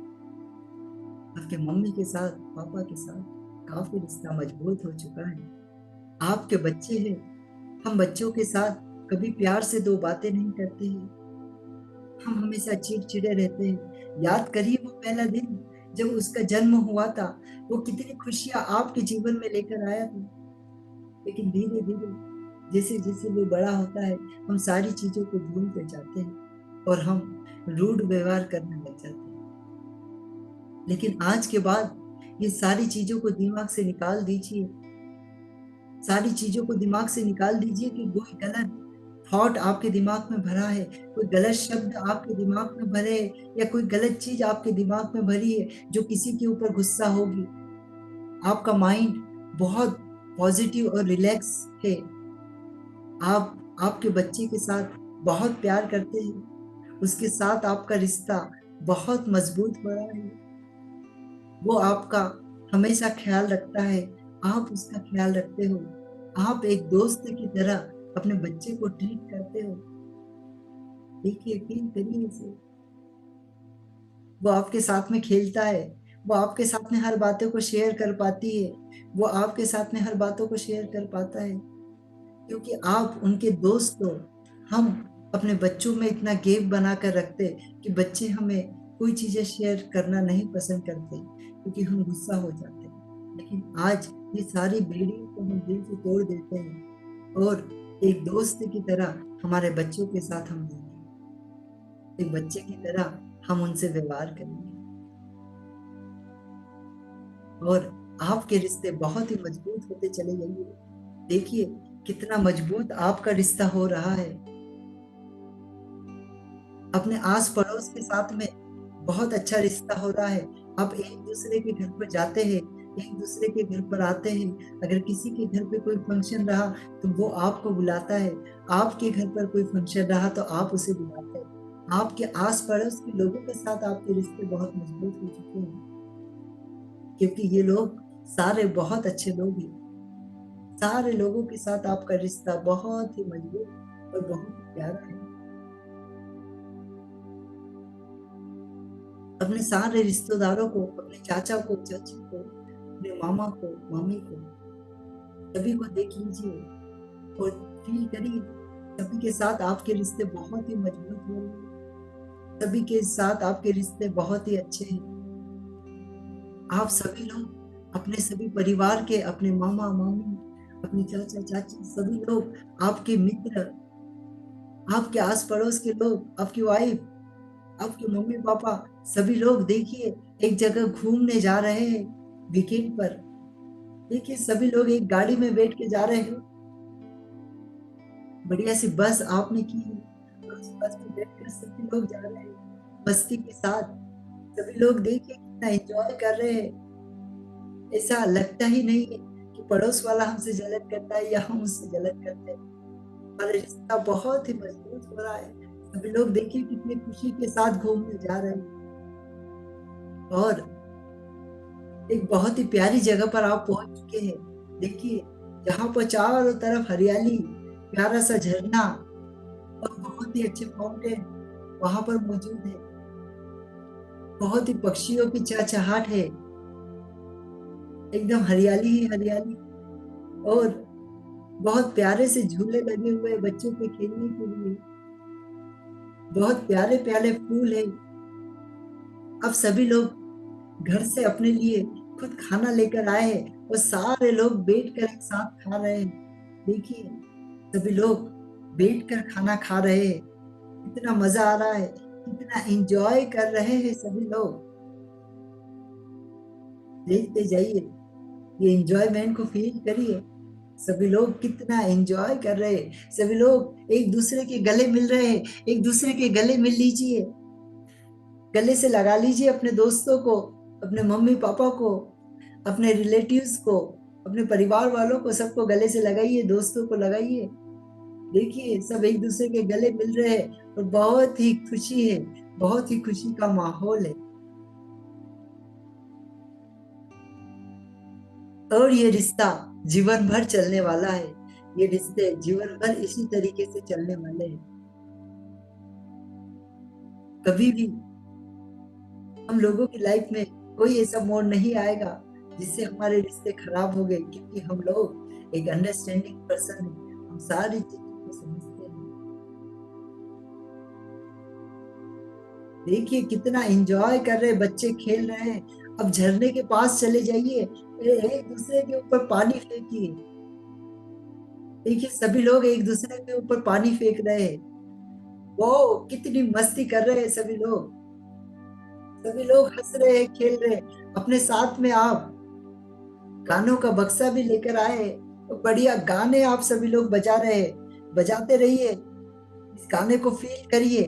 आपके मम्मी के साथ, पापा के साथ काफी रिश्ता मजबूत हो चुका है। आपके बच्चे हैं, हम बच्चों के साथ कभी प्यार से दो बातें नहीं करते हैं। हम हमेशा चिड़चिड़े रहते हैं। याद करिए वो पहला दिन जब उसका जन्म हुआ था, वो कितनी खुशियां आपके जीवन में लेकर आया था। लेकिन धीरे धीरे जैसे जैसे वो बड़ा होता है, हम सारी चीजों को भूलते जाते हैं और हम रूड व्यवहार करने लग जाते हैं। लेकिन आज के बाद ये सारी चीजों को दिमाग से निकाल दीजिए। सारी चीजों को दिमाग से निकाल दीजिए कि कोई गलत थॉट आपके दिमाग में भरा है, कोई गलत शब्द आपके दिमाग में भरे है, या कोई गलत चीज आपके दिमाग में भरी है जो किसी के ऊपर गुस्सा होगी। आपका माइंड बहुत पॉजिटिव और रिलैक्स है। आप आपके बच्चे के साथ बहुत प्यार करते हैं, उसके साथ आपका रिश्ता बहुत मजबूत हो रहा है। वो आपका हमेशा ख्याल रखता है, आप उसका ख्याल रखते हो। आप एक दोस्त की तरह अपने बच्चे को ट्रीट करते हो। देखिए, फील करिए इसे। वो आपके साथ में खेलता है, वो आपके साथ में हर बातों को शेयर कर पाती है, वो आपके साथ में हर बातों को शेयर कर पाता है, क्योंकि आप उनके दोस्त हो। हम अपने बच्चों में इतना गैप बना कर रखते कि बच्चे हमें कोई चीजें शेयर करना नहीं पसंद करते, क्योंकि हम गुस्सा हो जाते हैं। लेकिन आज ये सारी बेड़ियों को हम दिल से तोड़ देते हैं और एक दोस्त की तरह हमारे बच्चों के साथ हम रहेंगे, एक बच्चे की तरह हम उनसे व्यवहार करेंगे और आपके रिश्ते बहुत ही मजबूत होते चले जाएंगे। देखिए, कितना मजबूत आपका रिश्ता हो रहा है। अपने आस पड़ोस के साथ में बहुत अच्छा रिश्ता हो रहा है। आप एक दूसरे के घर पर जाते हैं, एक दूसरे के घर पर आते हैं। अगर किसी के घर पे कोई फंक्शन रहा तो वो आपको बुलाता है, आपके घर पर कोई फंक्शन रहा तो आप उसे बुलाते हैं। आपके आस पड़ोस के लोगों के साथ आपके रिश्ते बहुत मजबूत हो चुके हैं, क्योंकि ये लोग सारे बहुत अच्छे लोग हैं। सारे लोगों के साथ आपका रिश्ता बहुत ही मजबूत और बहुत ही प्यारा है। अपने सारे रिश्तेदारों को, अपने चाचा को, चाची को, अपने मामा को, मामी को, सभी को देख लीजिए और फील करिए सभी के साथ आपके रिश्ते बहुत ही मजबूत हो रहे हैं। सभी के साथ आपके रिश्ते बहुत ही अच्छे हैं। आप सभी लोग अपने सभी परिवार के, अपने मामा मामी, अपने चाचा चाची, सभी लोग, आपके मित्र, आपके आस पड़ोस के लोग, आपकी वाइफ, आपके मम्मी पापा, सभी लोग देखिए एक जगह घूमने जा रहे हैं वीकेंड पर। देखिए, सभी लोग एक गाड़ी में बैठ के जा रहे हो, बढ़िया सी बस आपने की है और उस बस में बैठकर सभी लोग जा रहे हैं मस्ती के साथ। सभी लोग देखिए कितना एंजॉय कर रहे हैं। ऐसा लगता ही नहीं है कि पड़ोस वाला हमसे जलन करता है या हम उससे जलन करते हैं। हमारा रिश्ता बहुत ही मजबूत हो रहा है। सभी लोग देखिए कितनी खुशी के साथ घूमने जा रहे हैं और एक बहुत ही प्यारी जगह पर आप पहुंच चुके हैं। देखिए, जहां पर चारों तरफ हरियाली, प्यारा सा झरना और बहुत ही अच्छे फाउंटेन वहां पर मौजूद है। बहुत ही पक्षियों की चहचहाट है, एकदम हरियाली ही हरियाली और बहुत प्यारे से झूले लगे हुए हैं बच्चों के खेलने के लिए। बहुत प्यारे प्यारे फूल है। अब सभी लोग घर से अपने लिए खुद खाना लेकर आए और सारे लोग बैठकर एक साथ खा रहे हैं। देखिए सभी लोग बैठकर खाना खा रहे हैं, कितना मजा आ रहा है, कितना एंजॉय कर रहे हैं सभी लोग। देखते जाइए, ये एंजॉयमेंट को फील करिए। सभी लोग कितना एंजॉय कर रहे हैं, सभी लोग एक दूसरे के गले मिल रहे हैं। एक दूसरे के गले मिल लीजिए, गले से लगा लीजिए अपने दोस्तों को, अपने मम्मी पापा को, अपने रिलेटिव्स को, अपने परिवार वालों को, सबको गले से लगाइए, दोस्तों को लगाइए। देखिए सब एक दूसरे के गले मिल रहे हैं और बहुत ही खुशी है, बहुत ही खुशी का माहौल है। और ये रिश्ता जीवन भर चलने वाला है, ये रिश्ते जीवन भर इसी तरीके से चलने वाले हैं। कभी भी हम लोगों की लाइफ में कोई ऐसा मोड़ नहीं आएगा जिससे हमारे रिश्ते खराब हो गए, क्योंकि हम लोग एक अंडरस्टैंडिंग पर्सन है, हम सारी चीजों को समझते हैं। देखिए कितना एंजॉय कर रहे बच्चे, खेल रहे हैं। अब झरने के पास चले जाइए, एक दूसरे के ऊपर पानी फेंकिए। देखिए सभी लोग एक दूसरे के ऊपर पानी फेंक रहे हैं, वो कितनी मस्ती कर रहे हैं सभी लोग। सभी लोग हंस रहे हैं, खेल रहे हैं। अपने साथ में आप गानों का बक्सा भी लेकर आए, तो बढ़िया गाने आप सभी लोग बजा रहे हैं, बजाते रहिए, इस गाने को फील करिए,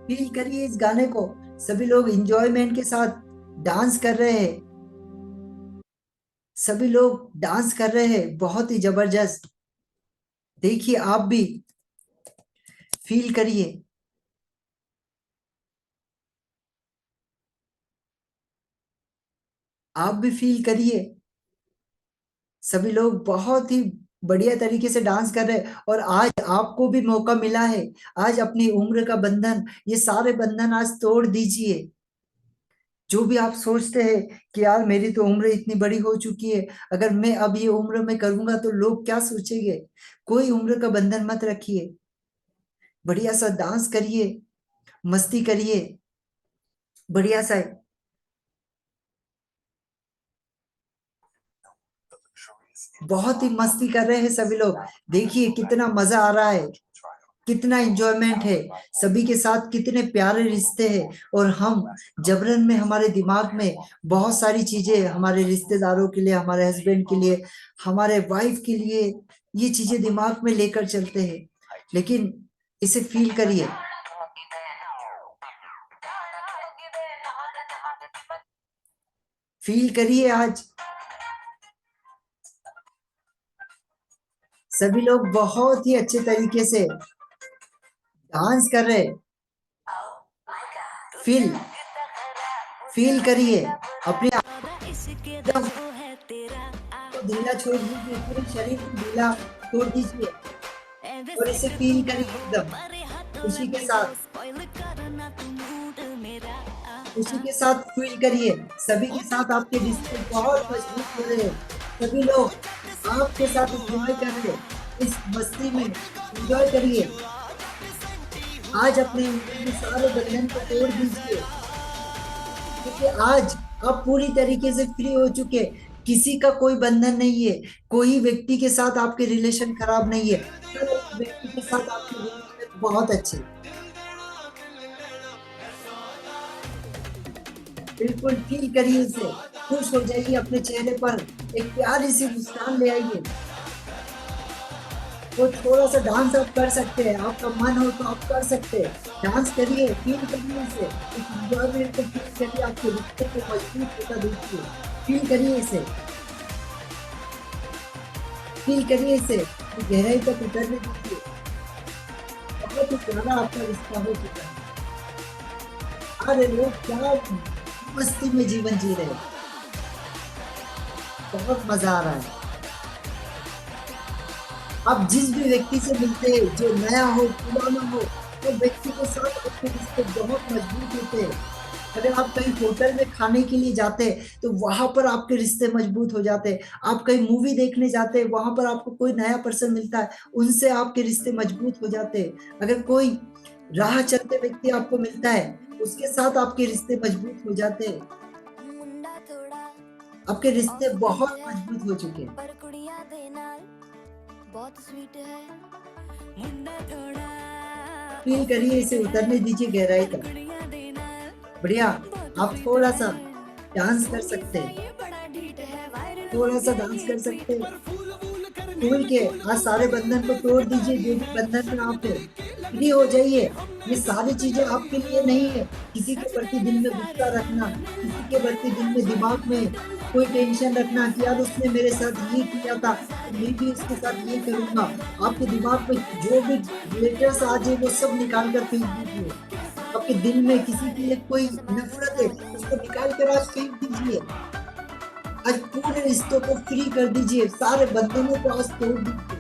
फील करिए इस गाने को। सभी लोग इंजॉयमेंट के साथ डांस कर रहे हैं, सभी लोग डांस कर रहे हैं, बहुत ही जबरदस्त। देखिए आप भी फील करिए, आप भी फील करिए। सभी लोग बहुत ही बढ़िया तरीके से डांस कर रहे हैं और आज आपको भी मौका मिला है। आज अपनी उम्र का बंधन, ये सारे बंधन आज तोड़ दीजिए। जो भी आप सोचते हैं कि यार मेरी तो उम्र इतनी बड़ी हो चुकी है, अगर मैं अब ये उम्र में करूंगा तो लोग क्या सोचेंगे, कोई उम्र का बंधन मत रखिए। बढ़िया सा डांस करिए, मस्ती करिए, बढ़िया सा। बहुत ही मस्ती कर रहे हैं सभी लोग, देखिए कितना मजा आ रहा है, कितना एंजॉयमेंट है, सभी के साथ कितने प्यारे रिश्ते हैं। और हम जबरन में हमारे दिमाग में बहुत सारी चीजें, हमारे रिश्तेदारों के लिए, हमारे हस्बैंड के लिए, हमारे वाइफ के लिए, ये चीजें दिमाग में लेकर चलते हैं। लेकिन इसे फील करिए, फील करिए। आज सभी लोग बहुत ही अच्छे तरीके से डांस कर रहे हैं। फील फील करिए, अपने एकदम को ढीला छोड़ दीजिए, पूरे शरीर को ढीला छोड़ दीजिए और इसे फील करिए एकदम खुशी के साथ, खुशी के साथ फील करिए। सभी के साथ आपके रिश्ते बहुत मजबूत हो रहे हैं, सभी लोग आपके साथ एंजॉय कर रहे हैं, इस मस्ती में एंजॉय करिए। आज अपने उम्र में सारे बंधन को तोड़ दीजिए, क्योंकि आज आप पूरी तरीके से फ्री हो चुके हैं। किसी का कोई बंधन नहीं है, कोई व्यक्ति के साथ आपके रिलेशन खराब नहीं है, हर व्यक्ति के साथ आपके रिलेशन बहुत अच्छे। बिल्कुल फील करिए इसे, खुश हो जाइए, अपने चेहरे पर एक प्यारी सी मुस्कान ले आइए। वो थोड़ा सा डांस आप कर सकते हैं, आपका मन हो तो आप कर सकते हैं, डांस करिए, फील करिए इसे, इस एंजॉयमेंट को फील करिए, आपके रिश्ते को मजबूत होता देखिए, फील करिए इसे, फील करिए इसे, गहराई तक उतरने दीजिए। बहुत ही ज्यादा आपका रिश्ता हो चुका है, अरे लोग क्या मस्ती में जीवन जी रहे हैं, बहुत मजा आ रहा है। आप जिस भी व्यक्ति से मिलते हैं, जो नया हो पुराना हो, तो व्यक्ति के साथ आपके रिश्ते बहुत मजबूत होते हैं। अगर आप कहीं होटल में खाने के लिए जाते हैं तो वहां पर आपके रिश्ते मजबूत हो जाते हैं। आप कहीं मूवी देखने जाते हैं, वहां पर आपको कोई नया पर्सन मिलता है, उनसे आपके रिश्ते मजबूत हो जाते हैं। अगर कोई राह चलते व्यक्ति आपको मिलता है उसके साथ आपके रिश्ते मजबूत हो जाते हैं। आपके रिश्ते बहुत मजबूत हो चुके हैं। फील करिए इसे, उतरने दीजिए गहराई तक। बढ़िया। आप थोड़ा सा डांस कर सकते हैं, थोड़ा सा डांस कर सकते हैं खुल के। आज सारे बंधन को तोड़ दीजिए, जो भी बंधन में आप है, फ्री हो जाइए। ये सारी चीजें आपके लिए नहीं है। किसी के प्रति दिल में गुस्सा रखना, किसी के प्रति दिल में दिमाग में कोई टेंशन रखना कि यार उसने मेरे साथ ये किया था तो मैं भी उसके साथ ये करूंगा। आपके दिमाग में जो भी लेटर्स आ जाए वो सब निकाल कर फेंक दीजिए। आपके दिल में किसी के लिए कोई नफरत है उसको निकाल कर आज फेंक दीजिए। आज पूरे रिश्तों को फ्री कर दीजिए, सारे बंधनों को आज तोड़ दीजिए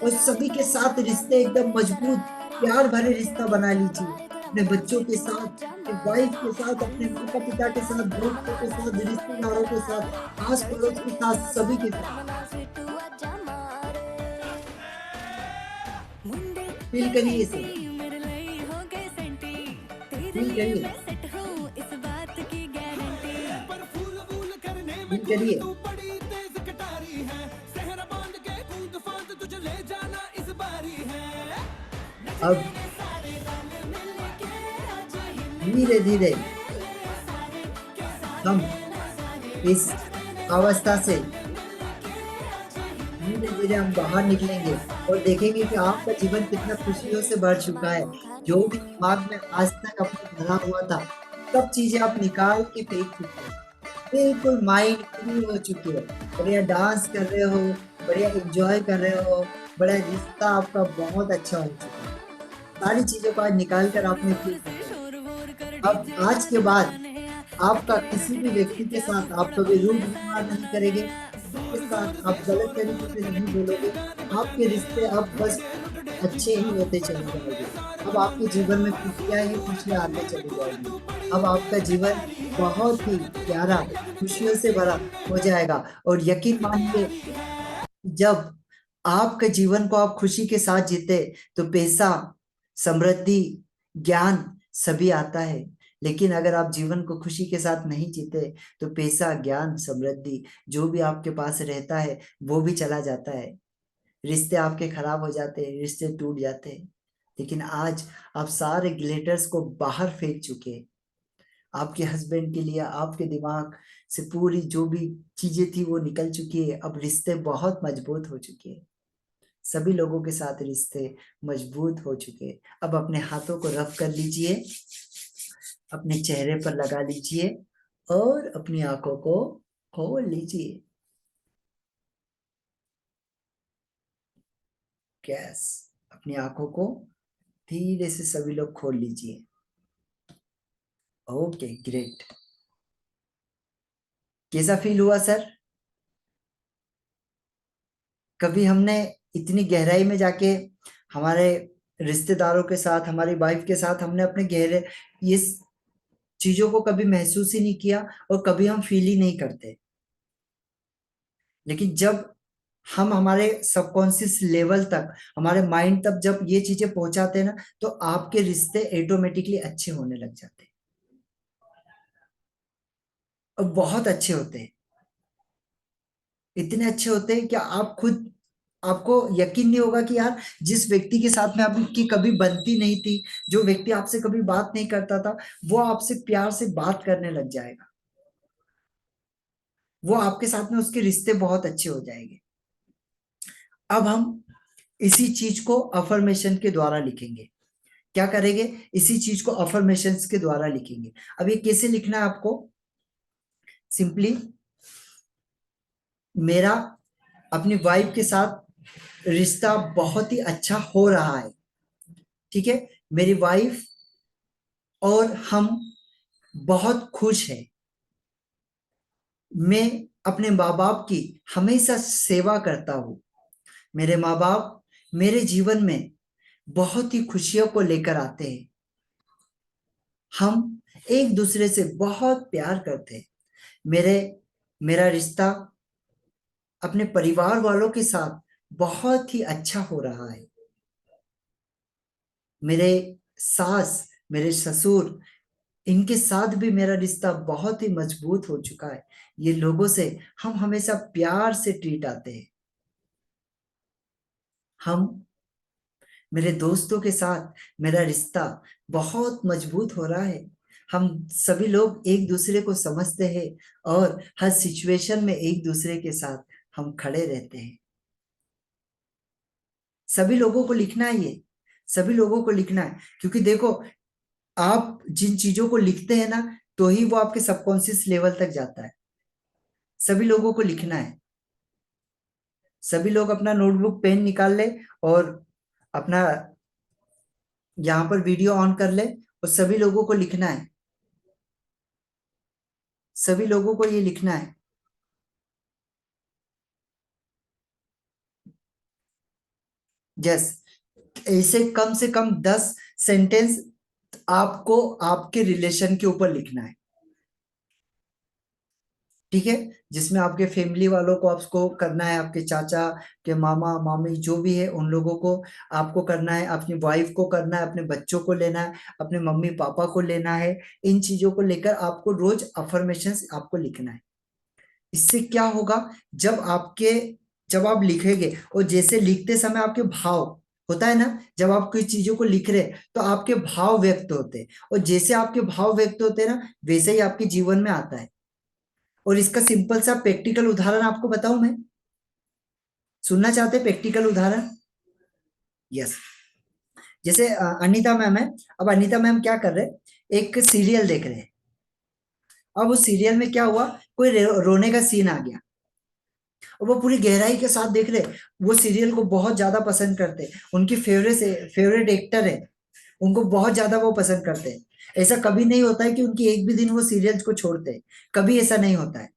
और सभी के साथ रिश्ते एकदम मजबूत प्यार भरे रिश्ता बना लीजिए। अपने बच्चों के साथ, अपने वाइफ के साथ, अपने माता पिता के साथ, दोस्तों के साथ, रिश्तेदारों के साथ, आस पड़ोस के साथ, सभी के साथ। फील करिए इसे, फील करिए, फील करिए। अब धीरे धीरे हम इस अवस्था से धीरे धीरे हम बाहर निकलेंगे और देखेंगे कि आपका जीवन कितना खुशियों से भर चुका है। जो भी दिमाग में आज तक अपने भरा हुआ था सब चीजें आप निकाल के फेंक चुके हैं। बिल्कुल माइंड फ्री हो चुके हो, बढ़िया डांस कर रहे हो, बढ़िया एंजॉय कर रहे हो, बड़ा रिश्ता आपका बहुत अच्छा हो चुका है। सारी चीजों को आज निकाल कर आपने फेंक दिया। अब आज के बाद आपका किसी भी व्यक्ति के साथ आप कभी रूड व्यवहार नहीं करेंगे, किसी के साथ आप गलत तरीके से नहीं बोलोगे। आपके रिश्ते अब बस अच्छे ही होते चले जाएंगे। अब आपके जीवन में खुशियां ही खुशियां आते चली जाएंगी। अब आपका जीवन बहुत ही प्यारा खुशियों से भरा हो जाएगा। और यकीन मानिए, जब आपके जीवन को आप खुशी के साथ जीते तो पैसा, समृद्धि, ज्ञान सभी आता है। लेकिन अगर आप जीवन को खुशी के साथ नहीं जीते तो पैसा, ज्ञान, समृद्धि जो भी आपके पास रहता है वो भी चला जाता है। रिश्ते आपके खराब हो जाते हैं, रिश्ते टूट जाते हैं। लेकिन आज आप सारे ग्लेटर्स को बाहर फेंक चुके हैं। आपके हस्बैंड के लिए आपके दिमाग से पूरी जो भी चीजें थी वो निकल चुकी है। अब रिश्ते बहुत मजबूत हो चुके हैं। सभी लोगों के साथ रिश्ते मजबूत हो चुके हैं। अब अपने हाथों को रफ कर लीजिए, अपने चेहरे पर लगा लीजिए और अपनी आंखों को खोल लीजिए। गैस, अपनी आंखों को धीरे से सभी लोग खोल लीजिए। Okay, great. कैसा फील हुआ सर? कभी हमने इतनी गहराई में जाके हमारे रिश्तेदारों के साथ, हमारी वाइफ के साथ हमने अपने गहरे ये चीजों को कभी महसूस ही नहीं किया और कभी हम फील ही नहीं करते। लेकिन जब हम हमारे सबकॉन्शियस लेवल तक, हमारे माइंड तक जब ये चीजें पहुंचाते हैं ना, तो आपके रिश्ते ऑटोमेटिकली अच्छे होने लग जाते हैं और बहुत अच्छे होते हैं। इतने अच्छे होते हैं कि आप खुद, आपको यकीन नहीं होगा कि यार जिस व्यक्ति के साथ में आपकी कभी बनती नहीं थी, जो व्यक्ति आपसे कभी बात नहीं करता था, वो आपसे प्यार से बात करने लग जाएगा। वो आपके साथ में उसके रिश्ते बहुत अच्छे हो जाएंगे। अब हम इसी चीज को अफर्मेशन के द्वारा लिखेंगे। क्या करेंगे? इसी चीज को अफर्मेशन के द्वारा लिखेंगे। अब ये कैसे लिखना है आपको? सिंपली, मेरा अपनी वाइफ के साथ रिश्ता बहुत ही अच्छा हो रहा है। ठीक है, मेरी वाइफ और हम बहुत खुश हैं। मैं अपने माँ बाप की हमेशा सेवा करता हूँ। मेरे माँ बाप मेरे जीवन में बहुत ही खुशियों को लेकर आते हैं। हम एक दूसरे से बहुत प्यार करते हैं। मेरे मेरा रिश्ता अपने परिवार वालों के साथ बहुत ही अच्छा हो रहा है। मेरे सास मेरे ससुर, इनके साथ भी मेरा रिश्ता बहुत ही मजबूत हो चुका है। ये लोगों से हम हमेशा प्यार से ट्रीट आते हैं। हम मेरे दोस्तों के साथ मेरा रिश्ता बहुत मजबूत हो रहा है। हम सभी लोग एक दूसरे को समझते हैं और हर सिचुएशन में एक दूसरे के साथ हम खड़े रहते हैं। सभी लोगों को लिखना है ये, सभी लोगों को लिखना है, क्योंकि देखो, आप जिन चीजों को लिखते हैं ना, तो ही वो आपके सबकॉन्शियस लेवल तक जाता है। सभी लोगों को लिखना है। सभी लोग अपना नोटबुक पेन निकाल ले और अपना यहाँ पर वीडियो ऑन कर ले और सभी लोगों को लिखना है। सभी लोगों को ये लिखना है। यस, ऐसे कम से कम 10 सेंटेंस आपको आपके रिलेशन के ऊपर लिखना है। ठीक है, जिसमें आपके फैमिली वालों को आपको करना है, आपके चाचा के मामा मामी जो भी है उन लोगों को आपको करना है, अपनी वाइफ को करना है, अपने बच्चों को लेना है, अपने मम्मी पापा को लेना है। इन चीजों को लेकर आपको रोज अफर्मेशंस आपको लिखना है। इससे क्या होगा, जब आपके जब आप लिखेंगे और जैसे लिखते समय आपके भाव होता है ना, जब आप कुछ चीजों को लिख रहे हैं तो आपके भाव व्यक्त होते हैं, और जैसे आपके भाव व्यक्त होते हैं ना, वैसे ही आपके जीवन में आता है। और इसका सिंपल सा प्रैक्टिकल उदाहरण आपको बताऊं मैं? सुनना चाहते हैं प्रैक्टिकल उदाहरण? यस। जैसे अनीता मैम है। अब अनीता मैम क्या कर रहे हैं, एक सीरियल देख रहे हैं। अब उस सीरियल में क्या हुआ, कोई रोने का सीन आ गया और वो पूरी गहराई के साथ देख रहे। वो सीरियल को बहुत ज्यादा पसंद करते हैं, उनकी फेवरेट एक्टर है, उनको बहुत ज्यादा वो पसंद करते हैं। ऐसा कभी नहीं होता है कि उनकी एक भी दिन वो सीरियल्स को छोड़ते हैं, कभी ऐसा नहीं होता है।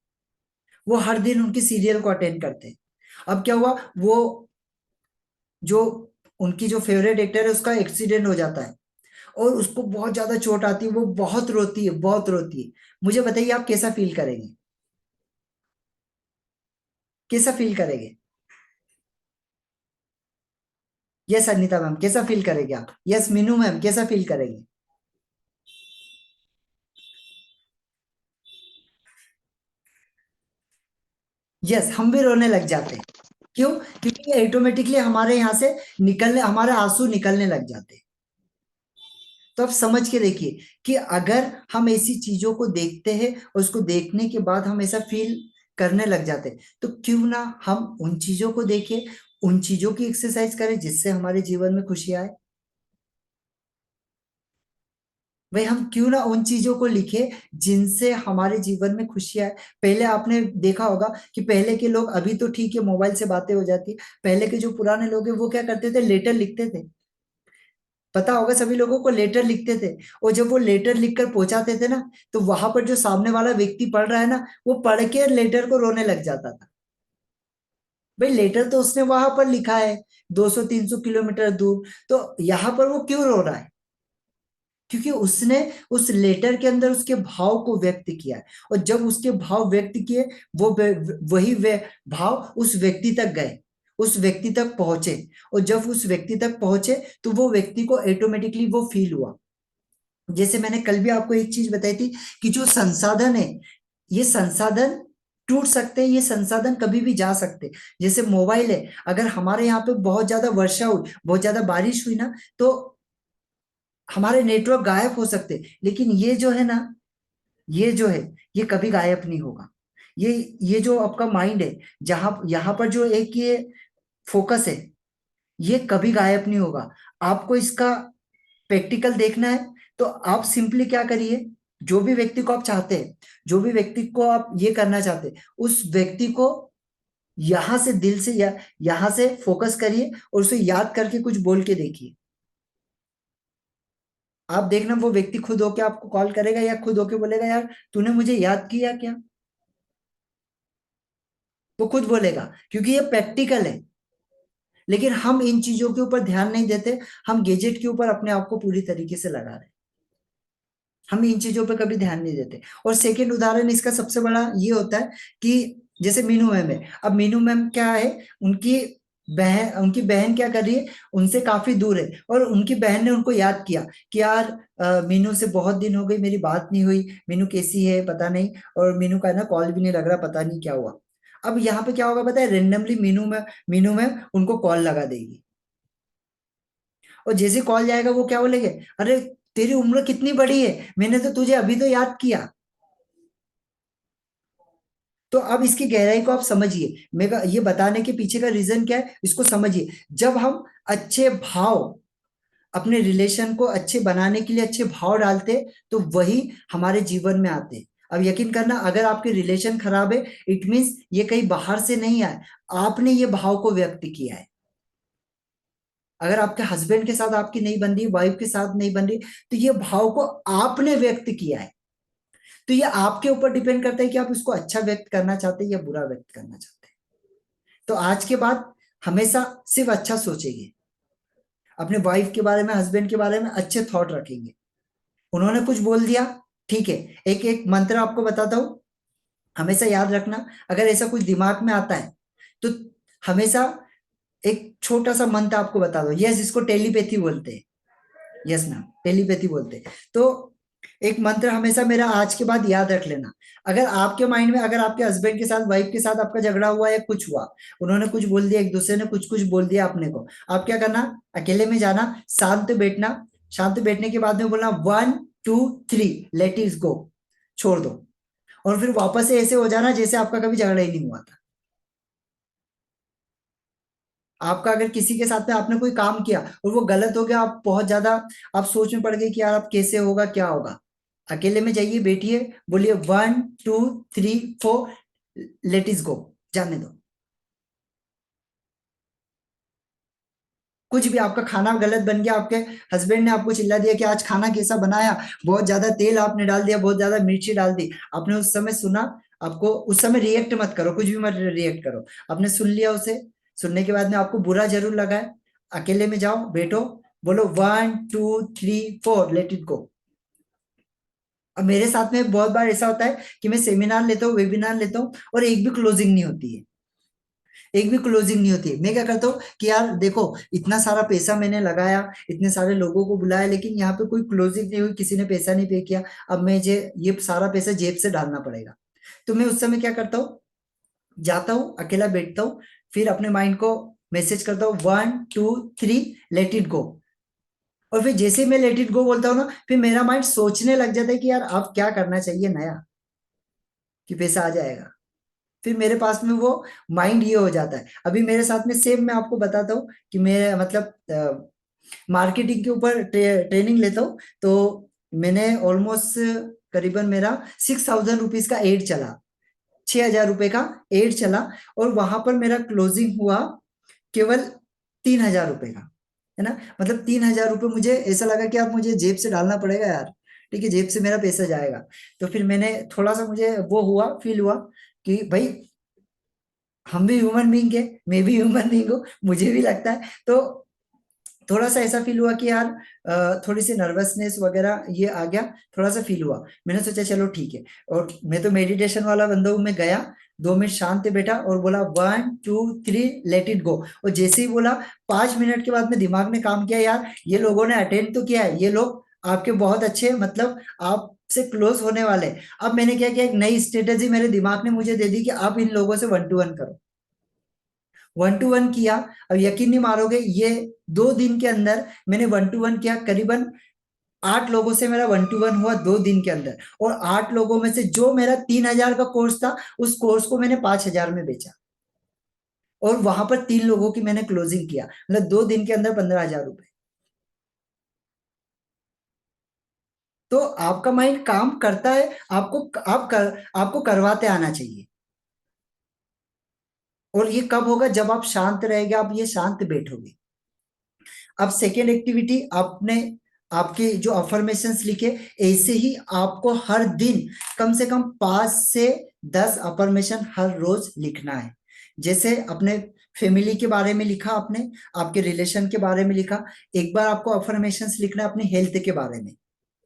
वो हर दिन उनकी सीरियल को अटेंड करते हैं। अब क्या हुआ, वो जो उनकी जो फेवरेट एक्टर है उसका एक्सीडेंट हो जाता है और उसको बहुत ज्यादा चोट आती है, वो बहुत रोती है, बहुत रोती है। मुझे बताइए आप कैसा फील करेंगे? कैसा फील करेंगे? यस अनिता मैम, कैसा फील करेंगे आप? यस मीनू मैम, कैसा फील करेंगे? यस, हम भी रोने लग जाते हैं। क्यों? क्योंकि ऑटोमेटिकली हमारे यहाँ से निकलने, हमारे आंसू निकलने लग जाते हैं। तो आप समझ के देखिए कि अगर हम ऐसी चीजों को देखते हैं और उसको देखने के बाद हम ऐसा फील करने लग जाते हैं, तो क्यों ना हम उन चीजों को देखें, उन चीजों की एक्सरसाइज करें जिससे हमारे जीवन में खुशी आए। भाई हम क्यों ना उन चीजों को लिखें जिनसे हमारे जीवन में खुशी आए। पहले आपने देखा होगा कि पहले के लोग, अभी तो ठीक है मोबाइल से बातें हो जाती, पहले के जो पुराने लोग हैं वो क्या करते थे, लेटर लिखते थे। पता होगा सभी लोगों को, लेटर लिखते थे। और जब वो लेटर लिखकर पहुंचाते थे ना, तो वहां पर जो सामने वाला व्यक्ति पढ़ रहा है ना, वो पढ़ के लेटर को रोने लग जाता था। भाई लेटर तो उसने वहां पर लिखा है, 200-300 किलोमीटर दूर, तो यहाँ पर वो क्यों रो रहा है? क्योंकि उसने उस लेटर के अंदर उसके भाव को व्यक्त किया है। और जब उसके भाव व्यक्त किए, वो वही वे भाव उस व्यक्ति तक गए, उस व्यक्ति तक पहुंचे। और जब उस व्यक्ति तक पहुंचे तो वो व्यक्ति को ऑटोमेटिकली वो फील हुआ। जैसे मैंने कल भी आपको एक चीज बताई थी कि जो संसाधन है, ये संसाधन टूट सकते हैं, ये संसाधन कभी भी जा सकते हैं। जैसे मोबाइल है, अगर हमारे यहाँ पे बहुत ज्यादा वर्षा हुई, बहुत ज्यादा बारिश हुई ना, तो हमारे नेटवर्क गायब हो सकते हैं। लेकिन ये जो है ना, ये जो है, ये कभी गायब नहीं होगा। ये ये जो आपका माइंड है, जहां यहाँ पर जो एक ये फोकस है, ये कभी गायब नहीं होगा। आपको इसका प्रैक्टिकल देखना है, तो आप सिंपली क्या करिए, जो भी व्यक्ति को आप चाहते हैं, जो भी व्यक्ति को आप ये करना चाहते हैं, उस व्यक्ति को यहां से दिल से या यहां से फोकस करिए और उसे याद करके कुछ बोल के देखिए। आप देखना वो व्यक्ति खुद होके आपको कॉल करेगा या खुद होके बोलेगा, यार तूने मुझे याद किया क्या? वो खुद बोलेगा, क्योंकि ये प्रैक्टिकल है। लेकिन हम इन चीजों के ऊपर ध्यान नहीं देते, हम गैजेट के ऊपर अपने आप को पूरी तरीके से लगा रहे हैं। हम इन चीजों पे कभी ध्यान नहीं देते। और सेकंड उदाहरण इसका सबसे बड़ा ये होता है कि जैसे मीनू मैम है। अब मीनू मैम क्या है, उनकी बहन, उनकी बहन क्या कर रही है, उनसे काफी दूर है, और उनकी बहन ने उनको याद किया कि यार मीनू से बहुत दिन हो गई, मेरी बात नहीं हुई, मीनू कैसी है पता नहीं, और मीनू का ना कॉल भी नहीं लग रहा, पता नहीं क्या हुआ। अब यहाँ पे क्या होगा पता है, रेंडमली मीनू में उनको कॉल लगा देगी, और जैसे कॉल जाएगा वो क्या बोलेंगे, अरे तेरी उम्र कितनी बड़ी है, मैंने तो तुझे अभी तो याद किया। तो अब इसकी गहराई को आप समझिए, मेरा ये बताने के पीछे का रीजन क्या है, इसको समझिए। जब हम अच्छे भाव, अपने रिलेशन को अच्छे बनाने के लिए अच्छे भाव डालते, तो वही हमारे जीवन में आते। अब यकीन करना, अगर आपके रिलेशन खराब है, इट मीन्स ये कहीं बाहर से नहीं आए, आपने ये भाव को व्यक्त किया है। अगर आपके हस्बैंड के साथ आपकी नहीं बन रही, वाइफ के साथ नहीं बन रही, तो ये भाव को आपने व्यक्त किया है। तो ये आपके ऊपर डिपेंड करता है कि आप इसको अच्छा व्यक्त करना चाहते हैं या बुरा व्यक्त करना चाहते हैं। तो आज के बाद हमेशा सिर्फ अच्छा सोचेंगे, अपने वाइफ के बारे में, हस्बैंड के बारे में अच्छे थॉट रखेंगे। उन्होंने कुछ बोल दिया, ठीक है, एक एक मंत्र आपको बताता हूं, हमेशा याद रखना। अगर ऐसा कुछ दिमाग में आता है, तो हमेशा एक छोटा सा मंत्र आपको बता दो। यस, इसको टेलीपैथी बोलते हैं। यस मैम, टेलीपैथी बोलते हैं। तो एक मंत्र हमेशा मेरा आज के बाद याद रख लेना। अगर आपके माइंड में, अगर आपके हस्बैंड के साथ, वाइफ के साथ आपका झगड़ा हुआ या कुछ हुआ, उन्होंने कुछ बोल दिया, एक दूसरे ने कुछ कुछ बोल दिया अपने को, आप क्या करना, अकेले में जाना, शांत बैठना, शांत बैठने के बाद में बोलना 1 2 3, लेट इट गो, छोड़ दो, और फिर वापस से ऐसे हो जाना जैसे आपका कभी झगड़ा ही नहीं हुआ था। आपका अगर किसी के साथ में आपने कोई काम किया और वो गलत हो गया, आप बहुत ज्यादा, आप सोच में पड़ गए कि यार अब कैसे होगा, क्या होगा, अकेले में जाइए, बैठिए, बोलिए 1 2 3 4, लेट इज गो, जाने दो। कुछ भी, आपका खाना गलत बन गया, आपके हस्बैंड ने आपको चिल्ला दिया कि आज खाना कैसा बनाया, बहुत ज्यादा तेल आपने डाल दिया, बहुत ज्यादा मिर्ची डाल दी, आपने उस समय सुना, आपको उस समय रिएक्ट मत करो, कुछ भी मत रिएक्ट करो, आपने सुन लिया उसे, सुनने के बाद में आपको बुरा जरूर लगा है, अकेले में जाओ, बैठो, बोलो 1 2 3 4, लेट इट गो। अब मेरे साथ में बहुत बार ऐसा होता है कि मैं सेमिनार लेता हूँ, वेबिनार लेता हूँ, और एक भी क्लोजिंग नहीं होती है, एक भी क्लोजिंग नहीं होती है। मैं क्या करता हूँ कि यार देखो, इतना सारा पैसा मैंने लगाया, इतने सारे लोगों को बुलाया, लेकिन यहाँ पे कोई क्लोजिंग नहीं हुई, किसी ने पैसा नहीं पे किया, अब मुझे ये सारा पैसा जेब से डालना पड़ेगा। तो मैं उस समय क्या करता हूँ, जाता हूँ, अकेला बैठता हूँ, फिर अपने माइंड को मैसेज करता हूँ 1 2 3, लेट इट गो। और फिर जैसे ही मैं लेट इट गो बोलता हूँ ना, फिर मेरा माइंड सोचने लग जाता है कि यार अब क्या करना चाहिए नया, कि पैसा आ जाएगा। फिर मेरे पास में वो माइंड ये हो जाता है। अभी मेरे साथ में सेम, मैं आपको बताता हूँ कि मैं मतलब मार्केटिंग के ऊपर ट्रेनिंग लेता हूँ। तो मैंने ऑलमोस्ट करीबन मेरा 6,000 रुपीज का एड चला, 6,000 रुपए का एड चला, और वहां पर मेरा क्लोजिंग हुआ केवल 3,000 रुपए का, है ना। मतलब 3,000 रुपये मुझे ऐसा लगा कि अब मुझे जेब से डालना पड़ेगा यार, ठीक है, जेब से मेरा पैसा जाएगा। तो फिर मैंने थोड़ा सा, मुझे वो हुआ, फील हुआ कि भाई हम भी ह्यूमन बींग है, मैं भी ह्यूमन बींग हूँ, मुझे भी लगता है। तो थोड़ा सा ऐसा फील हुआ कि यार थोड़ी सी नर्वसनेस वगैरह ये आ गया, थोड़ा सा फील हुआ। मैंने सोचा चलो ठीक है, और मैं तो मेडिटेशन वाला बंदा हूँ, मैं गया, 2 मिनट शांत बैठा और बोला 1 2 3, लेट इट गो। और जैसे ही बोला, 5 मिनट के बाद में दिमाग ने काम किया, यार ये लोगों ने अटेंड तो किया है, ये लोग आपके बहुत अच्छे, मतलब आपसे क्लोज होने वाले। अब मैंने क्या किया, एक नई स्ट्रेटेजी मेरे दिमाग ने मुझे दे दी कि आप इन लोगों से 1 to 1 करो। 1 to 1 किया। अब यकीन नहीं मारोगे, ये 2 दिन के अंदर मैंने 1 to 1 किया, करीबन 8 लोगों से मेरा 1 to 1 हुआ 2 दिन के अंदर। और 8 लोगों में से जो मेरा 3,000 का कोर्स था, उस कोर्स को मैंने 5,000 में बेचा, और वहां पर 3 लोगों की मैंने क्लोजिंग किया, मतलब 2 दिन के अंदर 15,000 रुपए। तो आपका माइंड काम करता है, आपको करवाते आना चाहिए। और ये कब होगा, जब आप शांत रहेंगे, आप ये शांत बैठोगे। अब सेकेंड एक्टिविटी, आपने आपके जो अफर्मेशंस लिखे, ऐसे ही आपको हर दिन कम से कम 5 से 10 अफर्मेशन हर रोज लिखना है। जैसे अपने फैमिली के बारे में लिखा आपने, आपके रिलेशन के बारे में लिखा, एक बार आपको अफर्मेशंस लिखना है अपने हेल्थ के बारे में,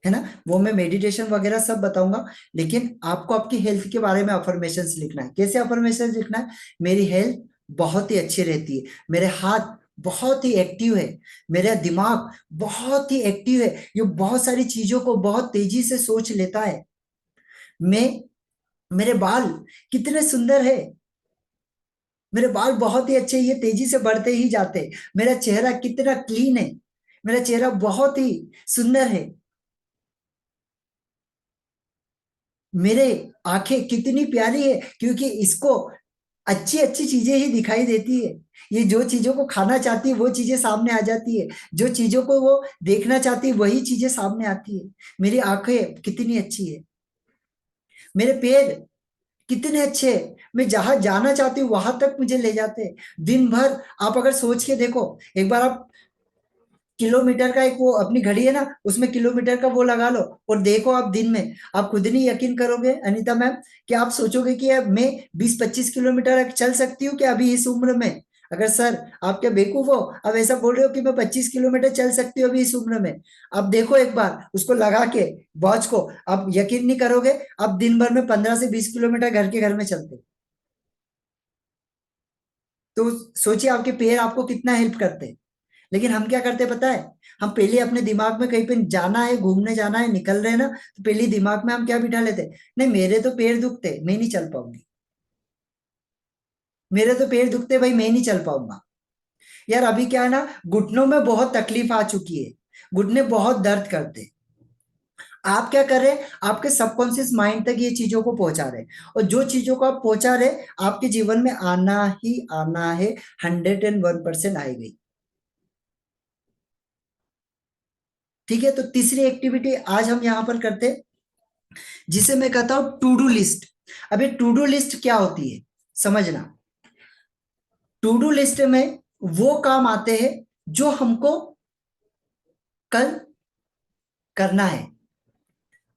है ना। वो मैं मेडिटेशन वगैरह सब बताऊंगा, लेकिन आपको आपकी हेल्थ के बारे में अफर्मेशंस लिखना है। कैसे अफर्मेशंस लिखना है, मेरी हेल्थ बहुत ही अच्छी रहती है, मेरे हाथ बहुत ही एक्टिव है, मेरा दिमाग बहुत ही एक्टिव है, ये बहुत सारी चीजों को बहुत तेजी से सोच लेता है। मैं मेरे बाल कितने सुंदर है, मेरे बाल बहुत ही अच्छे, ये तेजी से बढ़ते ही जाते हैं। मेरा चेहरा कितना क्लीन है, मेरा चेहरा बहुत ही सुंदर है। मेरे आंखें कितनी प्यारी है, क्योंकि इसको अच्छी अच्छी चीजें ही दिखाई देती है। ये जो चीजों को खाना चाहती है वो चीजें सामने आ जाती है, जो चीजों को वो देखना चाहती है वही चीजें सामने आती है। मेरी आंखें कितनी अच्छी है, मेरे पैर कितने अच्छे हैं, मैं जहां जाना चाहती हूँ वहां तक मुझे ले जाते हैं। दिन भर आप अगर सोच के देखो, एक बार आप किलोमीटर का एक वो अपनी घड़ी है ना, उसमें किलोमीटर का वो लगा लो और देखो आप दिन में, आप खुद नहीं यकीन करोगे अनीता मैम, कि आप सोचोगे कि अब मैं 20-25 किलोमीटर चल सकती हूँ क्या अभी इस उम्र में। अगर सर आप क्या बेवकूफ हो, आप ऐसा बोल रहे हो कि मैं 25 किलोमीटर चल सकती हूँ अभी इस उम्र में। आप देखो एक बार उसको लगा के वॉच को, आप यकीन नहीं करोगे, आप दिन भर में 15 से 20 किलोमीटर घर के घर में चलते हो। तो सोचिए आपके पैर आपको कितना हेल्प करते हैं। लेकिन हम क्या करते हैं पता है, हम पहले अपने दिमाग में कहीं पे जाना है, घूमने जाना है, निकल रहे हैं ना, तो पहले दिमाग में हम क्या बिठा लेते हैं, नहीं मेरे तो पैर दुखते, मैं नहीं चल पाऊंगी, मेरे तो पैर दुखते भाई, मैं नहीं चल पाऊंगा। यार अभी क्या है ना, घुटनों में बहुत तकलीफ आ चुकी है, घुटने बहुत दर्द करते हैं। आप क्या कर रहे हैं, आपके सबकॉन्शियस माइंड तक ये चीजों को पहुंचा रहे हैं, और जो चीजों को आप पहुंचा रहे हैं, आपके जीवन में आना ही आना है, 101% आएगी। ठीक है, तो तीसरी एक्टिविटी आज हम यहाँ पर करते हैं, जिसे मैं कहता हूं टू डू लिस्ट। अभी टू डू लिस्ट क्या होती है, समझना। टू डू लिस्ट में वो काम आते हैं जो हमको कल करना है।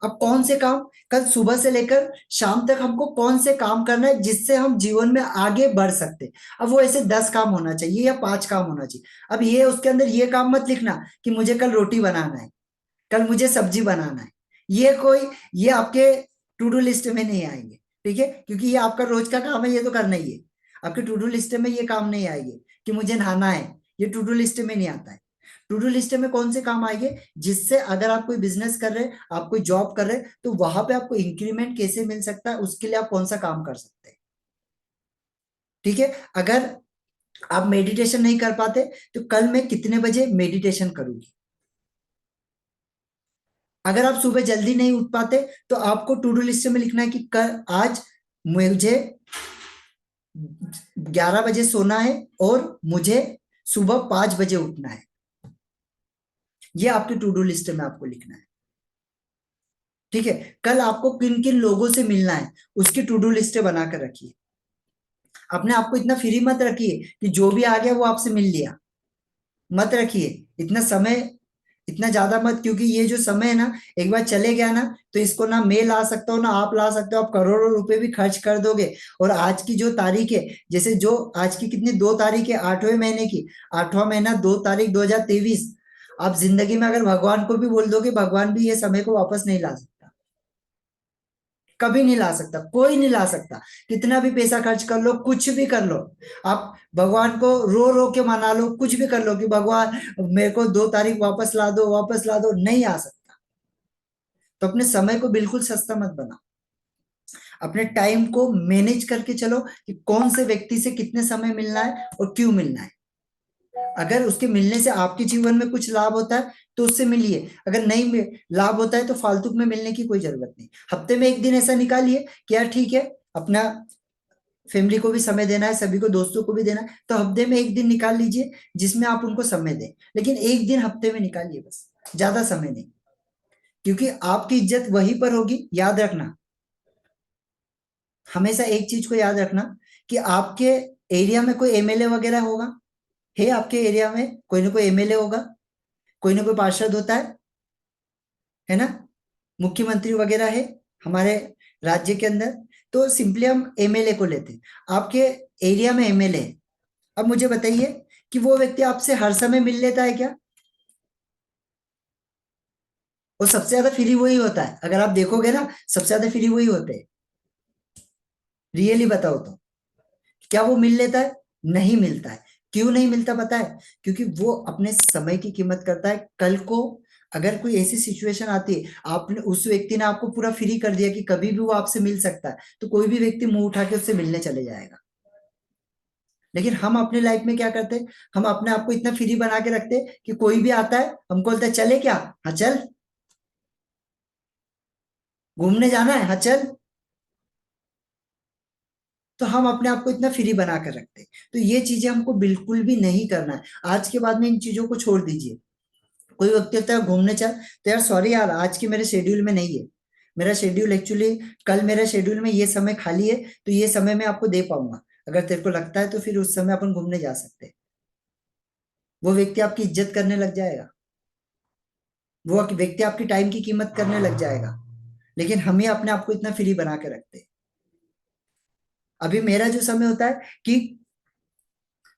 अब कौन से काम, कल सुबह से लेकर शाम तक हमको कौन से काम करना है जिससे हम जीवन में आगे बढ़ सकते हैं। अब वो ऐसे 10 काम होना चाहिए या 5 काम होना चाहिए। अब ये उसके अंदर ये काम मत लिखना कि मुझे कल रोटी बनाना है, कल मुझे सब्जी बनाना है। ये कोई, ये आपके टू डू लिस्ट में नहीं आएंगे। ठीक है, क्योंकि ये आपका रोज का काम है, ये तो करना ही है। आपके टू डू लिस्ट में ये काम नहीं आएंगे कि मुझे नहाना है, ये टू डू लिस्ट में नहीं आता है। टू डू लिस्ट में कौन से काम आएंगे, जिससे अगर आप कोई बिजनेस कर रहे हैं, आप कोई जॉब कर रहे हैं, तो वहां पे आपको इंक्रीमेंट कैसे मिल सकता है, उसके लिए आप कौन सा काम कर सकते हैं। ठीक है, अगर आप मेडिटेशन नहीं कर पाते, तो कल मैं कितने बजे मेडिटेशन करूंगी। अगर आप सुबह जल्दी नहीं उठ पाते, तो आपको टू डू लिस्ट में लिखना है कि कल आज मुझे 11 बजे सोना है और मुझे सुबह 5 बजे उठना है। ये आपकी टू डू लिस्ट में आपको लिखना है। ठीक है, कल आपको किन किन लोगों से मिलना है, उसकी टू डू लिस्ट बनाकर रखिए। अपने आप को इतना फ्री मत रखिए कि जो भी आ गया वो आपसे मिल लिया, मत रखिए। इतना समय, इतना ज्यादा मत, क्योंकि ये जो समय है ना, एक बार चले गया ना, तो इसको ना मैं ला सकता हूँ ना आप ला सकते हो, आप करोड़ों रुपए भी खर्च कर दोगे। और आज की जो तारीख है, जैसे जो आज की कितनी 2 तारीख है 8वें महीने की, 8वां महीना 2 तारीख 2023। आप जिंदगी में अगर भगवान को भी बोल दोगे, भगवान भी ये समय को वापस नहीं ला सकता, कभी नहीं ला सकता, कोई नहीं ला सकता। कितना भी पैसा खर्च कर लो, कुछ भी कर लो, आप भगवान को रो रो के मना लो, कुछ भी कर लो कि भगवान मेरे को 2 तारीख वापस ला दो, वापस ला दो, नहीं आ सकता। तो अपने समय को बिल्कुल सस्ता मत बनाओ, अपने टाइम को मैनेज करके चलो कि कौन से व्यक्ति से कितने समय मिलना है और क्यों मिलना है। अगर उसके मिलने से आपके जीवन में कुछ लाभ होता है तो उससे मिलिए, अगर नहीं लाभ होता है तो फालतू में मिलने की कोई जरूरत नहीं। हफ्ते में एक दिन ऐसा निकालिए कि यार ठीक है, अपना फैमिली को भी समय देना है, सभी को, दोस्तों को भी देना है, तो हफ्ते में एक दिन निकाल लीजिए जिसमें आप उनको समय दें। लेकिन एक दिन हफ्ते में निकालिए बस, ज्यादा समय नहीं, क्योंकि आपकी इज्जत वहीं पर होगी। याद रखना, हमेशा एक चीज को याद रखना, कि आपके एरिया में कोई एमएलए वगैरह होगा, है आपके एरिया में कोई ना कोई एमएलए होगा, कोई ना कोई पार्षद होता है ना, मुख्यमंत्री वगैरह है हमारे राज्य के अंदर। तो सिंपली हम एमएलए को लेते हैं, आपके एरिया में एमएलए है। अब मुझे बताइए कि वो व्यक्ति आपसे हर समय मिल लेता है क्या। वो सबसे ज्यादा फ्री वही होता है, अगर आप देखोगे ना, सबसे ज्यादा फ्री वही होते हैं। रियली बताओ तो क्या वो मिल लेता है, नहीं मिलता है। क्यों नहीं मिलता पता है? क्योंकि वो अपने समय की कीमत करता है। कल को अगर कोई ऐसी सिचुएशन आती है, आपने उस व्यक्ति ने आपको पूरा फ्री कर दिया कि कभी भी वो आपसे मिल सकता है, तो कोई भी व्यक्ति मुंह उठा के उससे मिलने चले जाएगा। लेकिन हम अपने लाइफ में क्या करते हैं, हम अपने आप को इतना फ्री बना के रखते हैं कि कोई भी आता है हमको बोलता है चले क्या, हाँ चल, घूमने जाना है, हाँ चल। तो हम अपने आप को इतना फ्री बना कर रखते हैं। तो ये चीजें हमको बिल्कुल भी नहीं करना है। आज के बाद में इन चीजों को छोड़ दीजिए। कोई व्यक्ति होता है घूमने चल, तो यार सॉरी यार, आज के मेरे शेड्यूल में नहीं है। मेरा शेड्यूल एक्चुअली, कल मेरे शेड्यूल में ये समय खाली है, तो ये समय मैं आपको दे पाऊंगा। अगर तेरे को लगता है तो फिर उस समय अपन घूमने जा सकते हैं। वो व्यक्ति आपकी इज्जत करने लग जाएगा। वो व्यक्ति आपकी टाइम की कीमत करने लग जाएगा। लेकिन हम ही अपने आप को इतना फ्री बना के रखते हैं। अभी मेरा जो समय होता है कि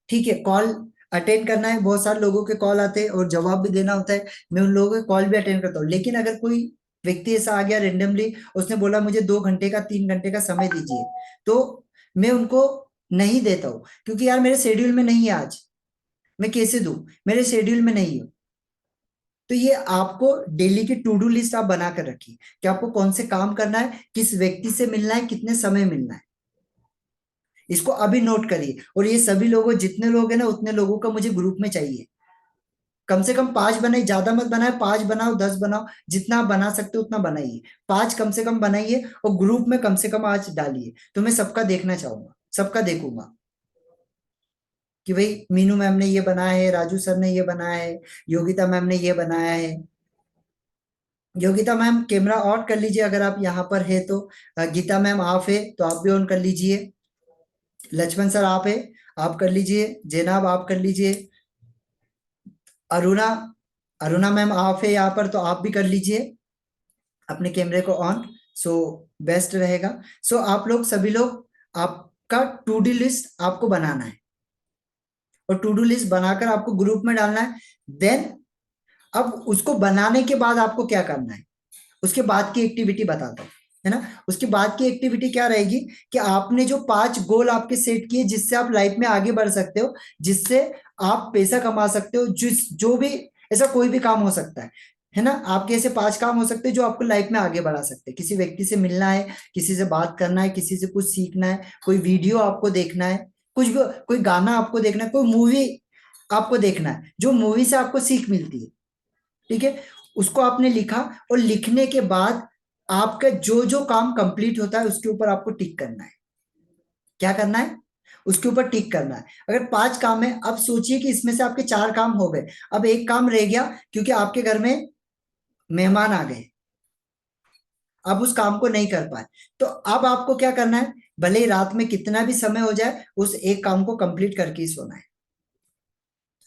ठीक है, कॉल अटेंड करना है, बहुत सारे लोगों के कॉल आते हैं और जवाब भी देना होता है, मैं उन लोगों के कॉल भी अटेंड करता हूँ। लेकिन अगर कोई व्यक्ति ऐसा आ गया रेंडमली, उसने बोला मुझे 2 घंटे का 3 घंटे का समय दीजिए, तो मैं उनको नहीं देता हूँ, क्योंकि यार मेरे शेड्यूल में नहीं है आज। मैं कैसे दूं, मेरे शेड्यूल में नहीं हूँ। तो ये आपको डेली की टू डू लिस्ट आप बना कर रखिए कि आपको कौन से काम करना है, किस व्यक्ति से मिलना है, कितने समय मिलना है। इसको अभी नोट करिए। और ये सभी लोगों, जितने लोग हैं ना, उतने लोगों का मुझे ग्रुप में चाहिए। कम से कम 5 बनाइए, ज्यादा मत बनाए, 5 बनाओ, 10 बनाओ, जितना आप बना सकते हो उतना बनाइए। 5 कम से कम बनाइए और ग्रुप में कम से कम आज डालिए। तो मैं सबका देखना चाहूंगा, सबका देखूंगा कि भाई मीनू मैम ने ये बनाया है, राजू सर ने ये बनाया है, योगिता मैम ने ये बनाया है। योगिता मैम कैमरा ऑन कर लीजिए अगर आप यहाँ पर है तो। गीता मैम ऑफ है तो आप भी ऑन कर लीजिए। लक्ष्मण सर आप है, आप कर लीजिए। जैनाब आप कर लीजिए। अरुणा, अरुणा मैम ऑफ है यहाँ पर, तो आप भी कर लीजिए अपने कैमरे को ऑन। सो बेस्ट रहेगा। सो आप लोग सभी लोग, आपका टू डी लिस्ट आपको बनाना है और टू डू लिस्ट बनाकर आपको ग्रुप में डालना है। देन अब उसको बनाने के बाद आपको क्या करना है, उसके बाद की एक्टिविटी बताता हूँ, है ना। उसके बाद की एक्टिविटी क्या रहेगी कि आपने जो 5 गोल आपके सेट किए, जिससे आप लाइफ में आगे बढ़ सकते हो, जिससे आप पैसा कमा सकते हो, जिस जो भी ऐसा कोई भी काम हो सकता है ना। आपके ऐसे 5 काम हो सकते हैं जो आपको लाइफ में आगे बढ़ा सकते हैं। किसी व्यक्ति से मिलना है, किसी से बात करना है, किसी से कुछ सीखना है, कोई वीडियो आपको देखना है, कुछ भी, कोई गाना आपको देखना है, कोई मूवी आपको देखना है, जो मूवी से आपको सीख मिलती है। ठीक है, उसको आपने लिखा। और लिखने के बाद आपका जो जो काम कंप्लीट होता है उसके ऊपर आपको टिक करना है। क्या करना है, उसके ऊपर टिक करना है। अगर 5 काम है, अब सोचिए कि इसमें से आपके 4 काम हो गए, अब एक काम रह गया, क्योंकि आपके घर में मेहमान आ गए, आप उस काम को नहीं कर पाए। तो अब आपको क्या करना है, भले ही रात में कितना भी समय हो जाए, उस एक काम को कंप्लीट करके ही सोना है।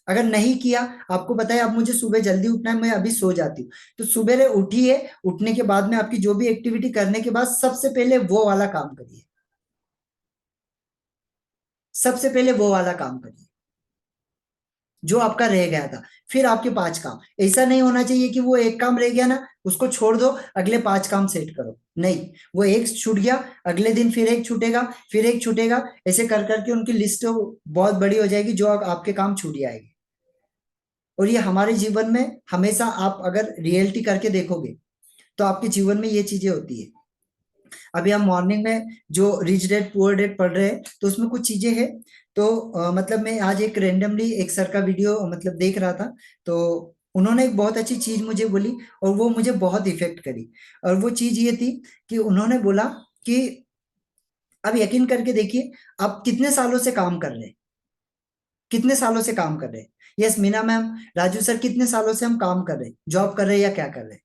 अगर नहीं किया, आपको पता है अब मुझे सुबह जल्दी उठना है, मैं अभी सो जाती हूँ, तो सुबह उठिए। उठने के बाद में आपकी जो भी एक्टिविटी करने के बाद सबसे पहले वो वाला काम करिए। सबसे पहले वो वाला काम करिए जो आपका रह गया था। फिर आपके 5 काम। ऐसा नहीं होना चाहिए कि वो एक काम रह गया ना, उसको छोड़ दो, अगले 5 काम सेट करो। नहीं, वो एक छूट गया, अगले दिन फिर एक छूटेगा, फिर एक छूटेगा, ऐसे कर करके उनकी लिस्ट बहुत बड़ी हो जाएगी, जो आपके काम छूट जाएगी। और ये हमारे जीवन में हमेशा, आप अगर रियलिटी करके देखोगे तो आपके जीवन में ये चीजें होती है। अभी हम मॉर्निंग में जो रिच डैड पुअर डैड पढ़ रहे हैं, तो उसमें कुछ चीजें हैं। तो मतलब मैं आज एक रेंडमली एक सर का वीडियो मतलब देख रहा था, तो उन्होंने एक बहुत अच्छी चीज मुझे बोली और वो मुझे बहुत इफेक्ट करी। और वो चीज ये थी कि उन्होंने बोला कि अब यकीन करके देखिए, आप कितने सालों से काम कर रहे हैं, कितने सालों से काम कर रहे हैं। Yes Meena ma'am, Raju sir, कितने सालों से हम काम कर रहे हैं, जॉब कर रहे हैं या क्या कर रहे हैं?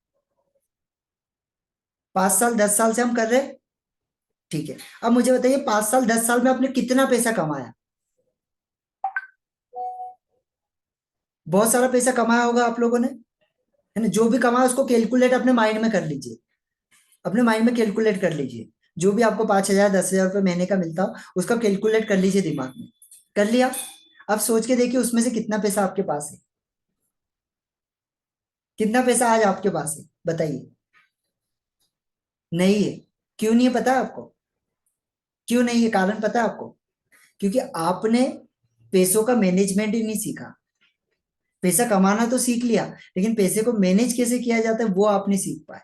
5 साल, 10 साल से हम कर रहे हैं। ठीक है, अब मुझे बताइए 5 साल 10 साल में आपने कितना पैसा कमाया? बहुत सारा पैसा कमाया होगा आप लोगों ने, है ना। जो भी कमाया उसको कैलकुलेट अपने माइंड में कर लीजिए। अपने माइंड में कैलकुलेट कर लीजिए। जो भी आपको 5,000 10,000 रुपये महीने का मिलता हो, उसका कैलकुलेट कर लीजिए दिमाग में। कर लिया? अब सोच के देखिए उसमें से कितना पैसा आपके पास है। कितना पैसा आज आपके पास है, बताइए। नहीं है। क्यों नहीं है पता है आपको? क्यों नहीं है, कारण पता है आपको? क्योंकि आपने पैसों का मैनेजमेंट ही नहीं सीखा। पैसा कमाना तो सीख लिया, लेकिन पैसे को मैनेज कैसे किया जाता है वो आप नहीं सीख पाए।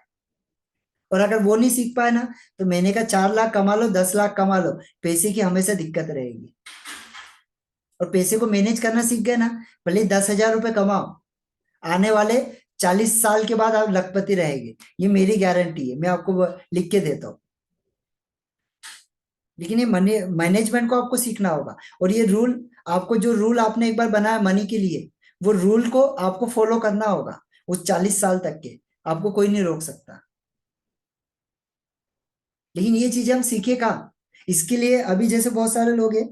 और अगर वो नहीं सीख पाए ना, तो महीने का 4 लाख कमा लो, 10 लाख कमा लो, पैसे की हमेशा दिक्कत रहेगी। और पैसे को मैनेज करना सीख गए ना, भले 10,000 रुपए कमाओ, आने वाले 40 साल के बाद आप लखपति रहेंगे, ये मेरी गारंटी है, मैं आपको वो लिख के देता हूँ। लेकिन ये मनी मैनेजमेंट को आपको सीखना होगा। और ये रूल, आपको जो रूल आपने एक बार बनाया मनी के लिए, वो रूल को आपको फॉलो करना होगा उस 40 साल तक के, आपको कोई नहीं रोक सकता। लेकिन ये चीजें हम सीखे कहाँ? इसके लिए अभी जैसे बहुत सारे लोग हैं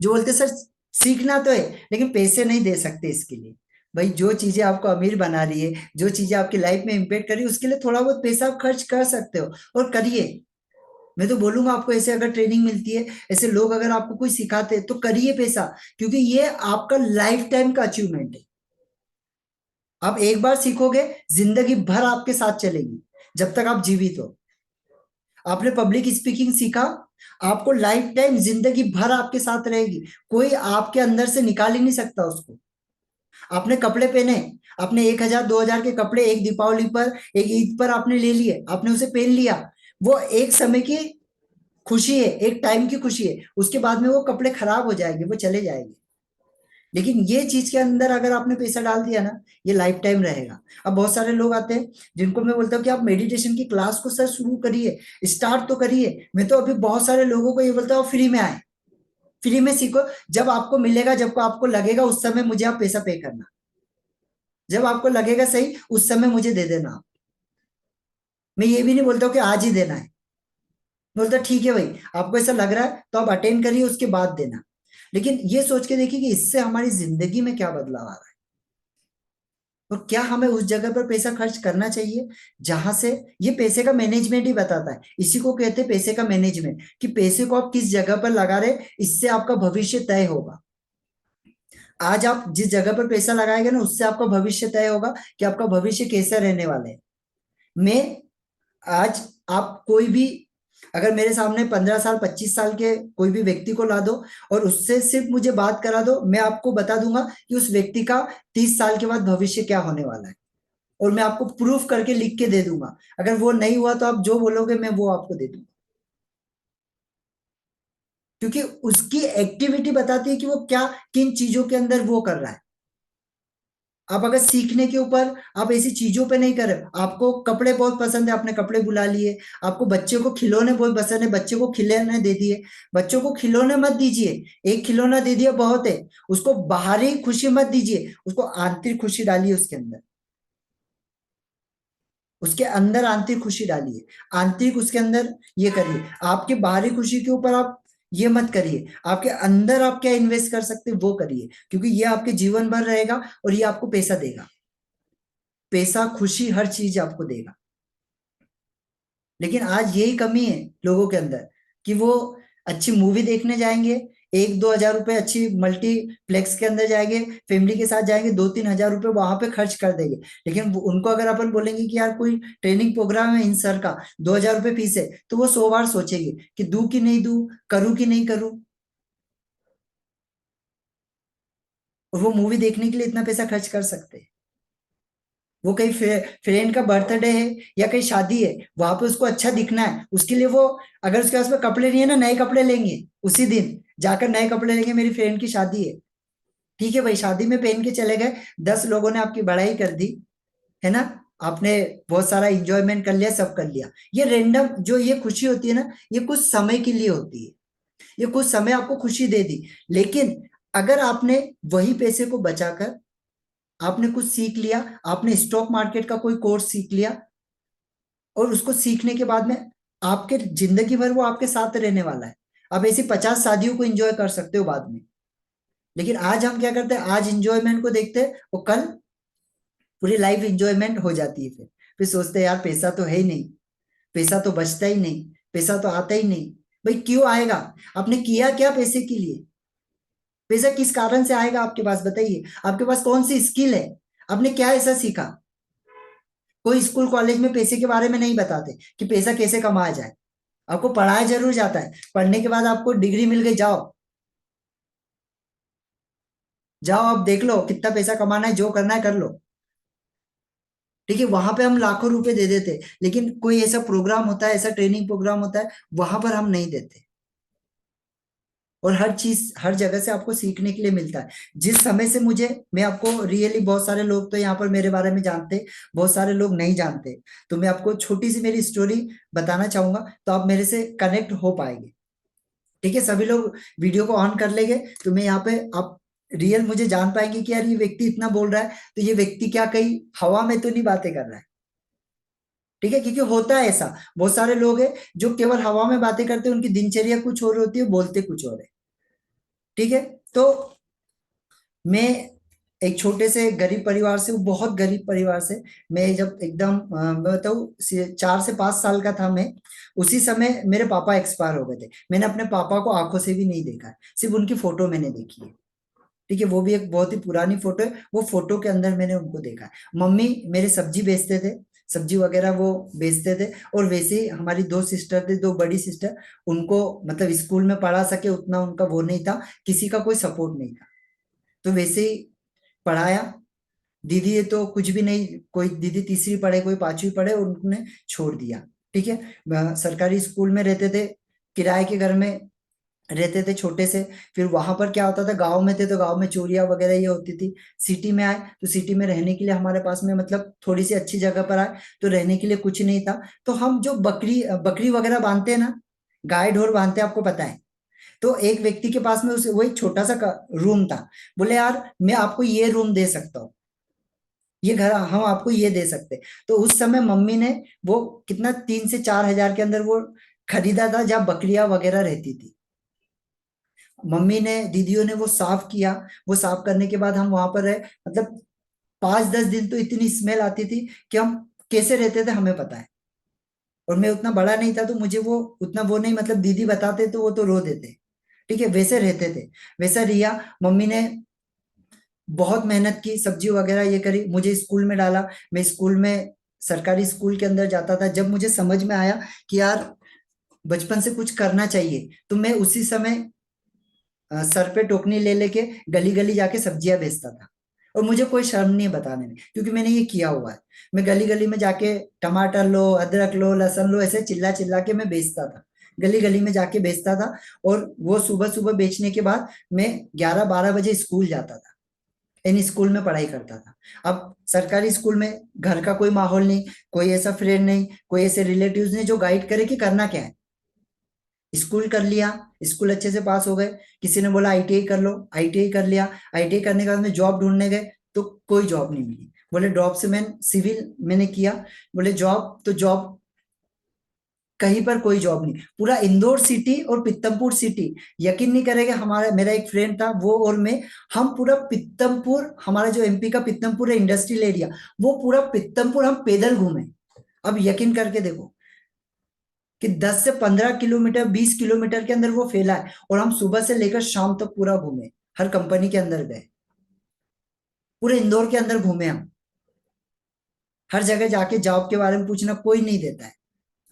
जो बोलते हैं, सर सीखना तो है लेकिन पैसे नहीं दे सकते इसके लिए। भाई जो चीजें आपको अमीर बना रही है, जो चीजें आपकी लाइफ में इम्पेक्ट कर रही है, उसके लिए थोड़ा बहुत पैसा आप खर्च कर सकते हो और करिए। मैं तो बोलूंगा आपको, ऐसे अगर ट्रेनिंग मिलती है, ऐसे लोग अगर आपको कोई सिखाते हैं तो करिए पैसा, क्योंकि ये आपका लाइफ टाइम का अचीवमेंट है। आप एक बार सीखोगे, जिंदगी भर आपके साथ चलेगी जब तक आप जीवित हो। आपने पब्लिक स्पीकिंग सीखा, आपको लाइफ टाइम जिंदगी भर आपके साथ रहेगी, कोई आपके अंदर से निकाल ही नहीं सकता उसको। आपने कपड़े पहने, आपने 1,000 2,000 के कपड़े एक दीपावली पर, एक ईद पर आपने ले लिए, आपने उसे पहन लिया, वो एक समय की खुशी है, एक टाइम की खुशी है, उसके बाद में वो कपड़े खराब हो जाएंगे, वो चले जाएंगे। लेकिन ये चीज के अंदर अगर आपने पैसा डाल दिया ना, ये लाइफ टाइम रहेगा। अब बहुत सारे लोग आते हैं जिनको मैं बोलता हूँ कि आप मेडिटेशन की क्लास को सर शुरू करिए, स्टार्ट तो करिए। मैं तो अभी बहुत सारे लोगों को ये बोलता हूँ, फ्री में आए, फ्री में सीखो, जब आपको मिलेगा, जब आपको लगेगा, उस समय मुझे आप पैसा पे करना। जब आपको लगेगा सही, उस समय मुझे दे देना आप। मैं ये भी नहीं बोलता हूँ कि आज ही देना है, बोलता ठीक है भाई, आपको ऐसा लग रहा है तो आप अटेंड करिए, उसके बाद देना। लेकिन ये सोच के देखिए कि इससे हमारी जिंदगी में क्या बदलाव आ रहा है, और क्या हमें उस जगह पर पैसा खर्च करना चाहिए जहां से ये पैसे का मैनेजमेंट ही बताता है। इसी को कहते हैं पैसे का मैनेजमेंट, कि पैसे को आप किस जगह पर लगा रहे, इससे आपका भविष्य तय होगा। आज आप जिस जगह पर पैसा लगाएंगे ना, उससे आपका भविष्य तय होगा कि आपका भविष्य कैसा रहने वाला है। मैं आज, आप कोई भी, अगर मेरे सामने 15 साल 25 साल के कोई भी व्यक्ति को ला दो और उससे सिर्फ मुझे बात करा दो, मैं आपको बता दूंगा कि उस व्यक्ति का 30 साल के बाद भविष्य क्या होने वाला है। और मैं आपको प्रूफ करके लिख के दे दूंगा। अगर वो नहीं हुआ तो आप जो बोलोगे मैं वो आपको दे दूंगा, क्योंकि उसकी एक्टिविटी बताती है कि वो क्या, किन चीजों के अंदर वो कर रहा है। आप अगर सीखने के ऊपर, आप ऐसी चीजों पे नहीं कर रहे, आपको कपड़े बहुत पसंद है, आपने कपड़े बुला लिए, आपको बच्चे को खिलौने बहुत पसंद है, बच्चे को खिलौने दे दिए। बच्चों को खिलौने मत दीजिए, एक खिलौना दे दिया बहुत है, उसको बाहरी खुशी मत दीजिए, उसको आंतरिक खुशी डालिए उसके अंदर। उसके अंदर आंतरिक खुशी डालिए, आंतरिक उसके अंदर ये करिए। आपके बाहरी खुशी के ऊपर आप ये मत करिए, आपके अंदर आप क्या इन्वेस्ट कर सकते हैं वो करिए, क्योंकि ये आपके जीवन भर रहेगा और ये आपको पैसा देगा। पैसा, खुशी, हर चीज आपको देगा। लेकिन आज यही कमी है लोगों के अंदर, कि वो अच्छी मूवी देखने जाएंगे, 1-2 हजार रुपए अच्छी मल्टीप्लेक्स के अंदर जाएंगे, फैमिली के साथ जाएंगे, 2-3 हजार रुपए वहां पे खर्च कर देंगे। लेकिन उनको अगर अपन बोलेंगे कि यार कोई ट्रेनिंग प्रोग्राम है इन सर का, 2 हजार रुपए फीस है, तो वो 100 बार सोचेंगे कि दूं कि नहीं दूं, करूं कि नहीं करूं। और वो मूवी देखने के लिए इतना पैसा खर्च कर सकते हैं। वो कहीं फ्रेंड का बर्थडे है या कहीं शादी है, वहां पे उसको अच्छा दिखना है, उसके लिए वो, अगर उसके पास में कपड़े नहीं है ना, नए कपड़े लेंगे, उसी दिन जाकर नए कपड़े लेंगे, मेरी फ्रेंड की शादी है, ठीक है भाई, शादी में पहन के चले गए, 10 लोगों ने आपकी बड़ाई कर दी, है ना, आपने बहुत सारा इंजॉयमेंट कर लिया, सब कर लिया। ये रेंडम जो ये खुशी होती है ना, ये कुछ समय के लिए होती है, ये कुछ समय आपको खुशी दे दी। लेकिन अगर आपने वही पैसे को बचाकर, आपने कुछ सीख लिया, आपने स्टॉक मार्केट का कोई कोर्स सीख लिया, और उसको सीखने के बाद में आपके जिंदगी भर वो आपके साथ रहने वाला है। आप ऐसी 50 शादियों को एंजॉय कर सकते हो बाद में। लेकिन आज हम क्या करते हैं, आज इंजॉयमेंट को देखते हैं, वो कल पूरी लाइफ इंजॉयमेंट हो जाती है। फिर सोचते हैं यार पैसा तो है ही नहीं, पैसा तो बचता ही नहीं, पैसा तो आता ही नहीं। भाई क्यों आएगा? आपने किया क्या पैसे के लिए? पैसा किस कारण से आएगा आपके पास, बताइए। आपके पास कौन सी स्किल है? आपने क्या ऐसा सीखा? कोई स्कूल कॉलेज में पैसे के बारे में नहीं बताते कि पैसा कैसे कमाया जाए। आपको पढ़ाया जरूर जाता है, पढ़ने के बाद आपको डिग्री मिल गई, जाओ, जाओ आप देख लो कितना पैसा कमाना है, जो करना है कर लो। ठीक है, वहां पे हम लाखों रुपए दे देते, लेकिन कोई ऐसा प्रोग्राम होता है, ऐसा ट्रेनिंग प्रोग्राम होता है, वहां पर हम नहीं देते। और हर चीज हर जगह से आपको सीखने के लिए मिलता है। जिस समय से मुझे, मैं आपको रियली, बहुत सारे लोग तो यहाँ पर मेरे बारे में जानते, बहुत सारे लोग नहीं जानते, तो मैं आपको छोटी सी मेरी स्टोरी बताना चाहूंगा, तो आप मेरे से कनेक्ट हो पाएंगे। ठीक है, सभी लोग वीडियो को ऑन कर लेंगे, तो मैं यहाँ पे आप रियल मुझे जान पाएंगे कि यार ये व्यक्ति इतना बोल रहा है, तो ये व्यक्ति क्या कहीं हवा में तो नहीं बातें कर रहा है। ठीक है, क्योंकि होता है ऐसा, बहुत सारे लोग हैं जो केवल हवा में बातें करते हैं, उनकी दिनचर्या कुछ और होती है, बोलते कुछ और है। ठीक है, तो मैं एक छोटे से गरीब परिवार से, बहुत गरीब परिवार से, मैं जब एकदम मैं बताऊँ 4 से 5 साल का था मैं, उसी समय मेरे पापा एक्सपायर हो गए थे। मैंने अपने पापा को आंखों से भी नहीं देखा है, सिर्फ उनकी फोटो मैंने देखी है। ठीक है, वो भी एक बहुत ही पुरानी फोटो है, वो फोटो के अंदर मैंने उनको देखा है। मम्मी मेरे सब्जी बेचते थे, सब्जी वगैरह वो बेचते थे। और वैसे ही हमारी 2 सिस्टर थी, 2 बड़ी सिस्टर, उनको मतलब स्कूल में पढ़ा सके उतना उनका वो नहीं था, किसी का कोई सपोर्ट नहीं था, तो वैसे ही पढ़ाया। दीदी ये तो कुछ भी नहीं, कोई दीदी तीसरी पढ़े, कोई 5वीं पढ़े, और उन्होंने छोड़ दिया। ठीक है, सरकारी स्कूल में रहते थे, किराए के घर में रहते थे छोटे से। फिर वहां पर क्या होता था, गांव में थे तो गांव में चोरियां वगैरह ये होती थी। सिटी में आए तो सिटी में रहने के लिए हमारे पास में मतलब थोड़ी सी अच्छी जगह पर आए, तो रहने के लिए कुछ नहीं था। तो हम जो बकरी बकरी वगैरह बांधते हैं ना, गाय ढोर बांधते हैं, आपको पता है। तो एक व्यक्ति के पास में उस वही छोटा सा रूम था, बोले यार मैं आपको ये रूम दे सकता हूँ, ये घर हम आपको ये दे सकते हैं। तो उस समय मम्मी ने वो कितना 3 से 4 हजार के अंदर वो खरीदा था, जहाँ बकरियां वगैरह रहती थी। मम्मी ने, दीदियों ने वो साफ किया। वो साफ करने के बाद हम वहां पर रहे, मतलब 5-10 दिन तो इतनी स्मेल आती थी कि हम कैसे रहते थे हमें पता है। और मैं उतना बड़ा नहीं था, तो मुझे वो उतना वो नहीं, मतलब दीदी बताते तो वो तो रो देते। ठीक है, वैसे रहते थे, वैसा रिया। मम्मी ने बहुत मेहनत की, सब्जी वगैरह ये करी, मुझे स्कूल में डाला। मैं स्कूल में, सरकारी स्कूल के अंदर जाता था। जब मुझे समझ में आया कि यार बचपन से कुछ करना चाहिए, तो मैं उसी समय सर पे टोकनी ले लेके गली गली जाके सब्जियां बेचता था। और मुझे कोई शर्म नहीं है बताने में, क्योंकि मैंने ये किया हुआ है। मैं गली गली में जाके टमाटर लो, अदरक लो, लहसुन लो, ऐसे चिल्ला चिल्ला के मैं बेचता था, गली गली में जाके बेचता था। और वो सुबह सुबह बेचने के बाद मैं 11-12 बजे स्कूल जाता था, इन स्कूल में पढ़ाई करता था। अब सरकारी स्कूल में घर का कोई माहौल नहीं, कोई ऐसा फ्रेंड नहीं, कोई ऐसे रिलेटिव्स नहीं जो गाइड करे कि करना क्या है। स्कूल कर लिया, स्कूल अच्छे से पास हो गए। किसी ने बोला आईटीआई कर लो, आईटीआई कर लिया। आईटीआई करने के बाद में जॉब ढूंढने गए, तो कोई जॉब नहीं मिली। बोले ड्रॉप से मैं सिविल मैंने किया, बोले जॉब, तो जॉब कहीं पर कोई जॉब नहीं। पूरा इंदौर सिटी और पित्तमपुर सिटी, यकीन नहीं करेगा, हमारा मेरा एक फ्रेंड था वो और मैं, हम पूरा पित्तमपुर, हमारा जो एमपी का पित्तमपुर है इंडस्ट्रियल एरिया, वो पूरा पित्तमपुर हम पैदल घूमे। अब यकीन करके देखो कि 10 से 15 किलोमीटर, 20 किलोमीटर के अंदर वो फैला है, और हम सुबह से लेकर शाम तक पूरा घूमे, हर कंपनी के अंदर गए, पूरे इंदौर के अंदर घूमे हम। हर जगह जाके जॉब के बारे में पूछना, कोई नहीं देता है।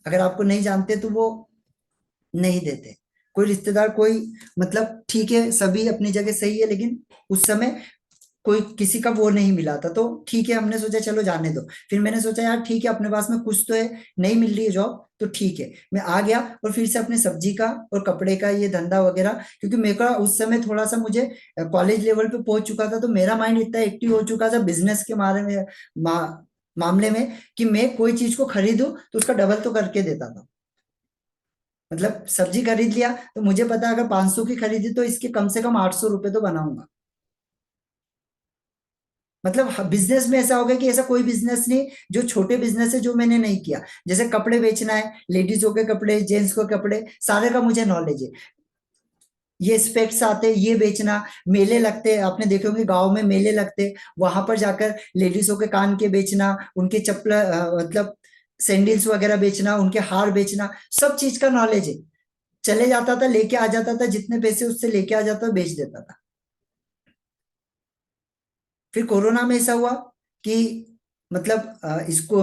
अगर आपको नहीं जानते तो वो नहीं देते। कोई रिश्तेदार, कोई, मतलब ठीक है सभी अपनी जगह सही है, लेकिन उस समय कोई किसी का वो नहीं मिला था, तो ठीक है हमने सोचा चलो जाने दो। फिर मैंने सोचा यार ठीक है, अपने पास में कुछ तो है, नहीं मिल रही है जॉब, तो ठीक है मैं आ गया। और फिर से अपने सब्जी का और कपड़े का ये धंधा वगैरह, क्योंकि मेरे का उस समय थोड़ा सा मुझे कॉलेज लेवल पे पहुंच चुका था, तो मेरा माइंड इतना एक्टिव हो चुका था बिजनेस के बारे में, मामले में, कि मैं कोई चीज को खरीदूं तो उसका डबल तो करके देता था। मतलब सब्जी खरीद लिया तो मुझे पता है अगर 500 की खरीदी तो इसके कम से कम 800 रुपए तो बनाऊंगा। मतलब बिजनेस में ऐसा हो गया कि ऐसा कोई बिजनेस नहीं जो छोटे बिजनेस है जो मैंने नहीं किया। जैसे कपड़े बेचना है, लेडीजों के कपड़े, जेंट्स के कपड़े, सारे का मुझे नॉलेज है। ये स्पेक्ट्स आते हैं, ये बेचना। मेले लगते हैं, आपने देखे होंगे गांव में मेले लगते हैं, वहां पर जाकर लेडीजों के कान के बेचना, उनके चप्पल मतलब सैंडल्स वगैरह बेचना, उनके हार बेचना, सब चीज का नॉलेज है। चले जाता था, लेके आ जाता था, जितने पैसे उससे लेके आ जाता था, बेच देता था। फिर कोरोना में ऐसा हुआ कि मतलब इसको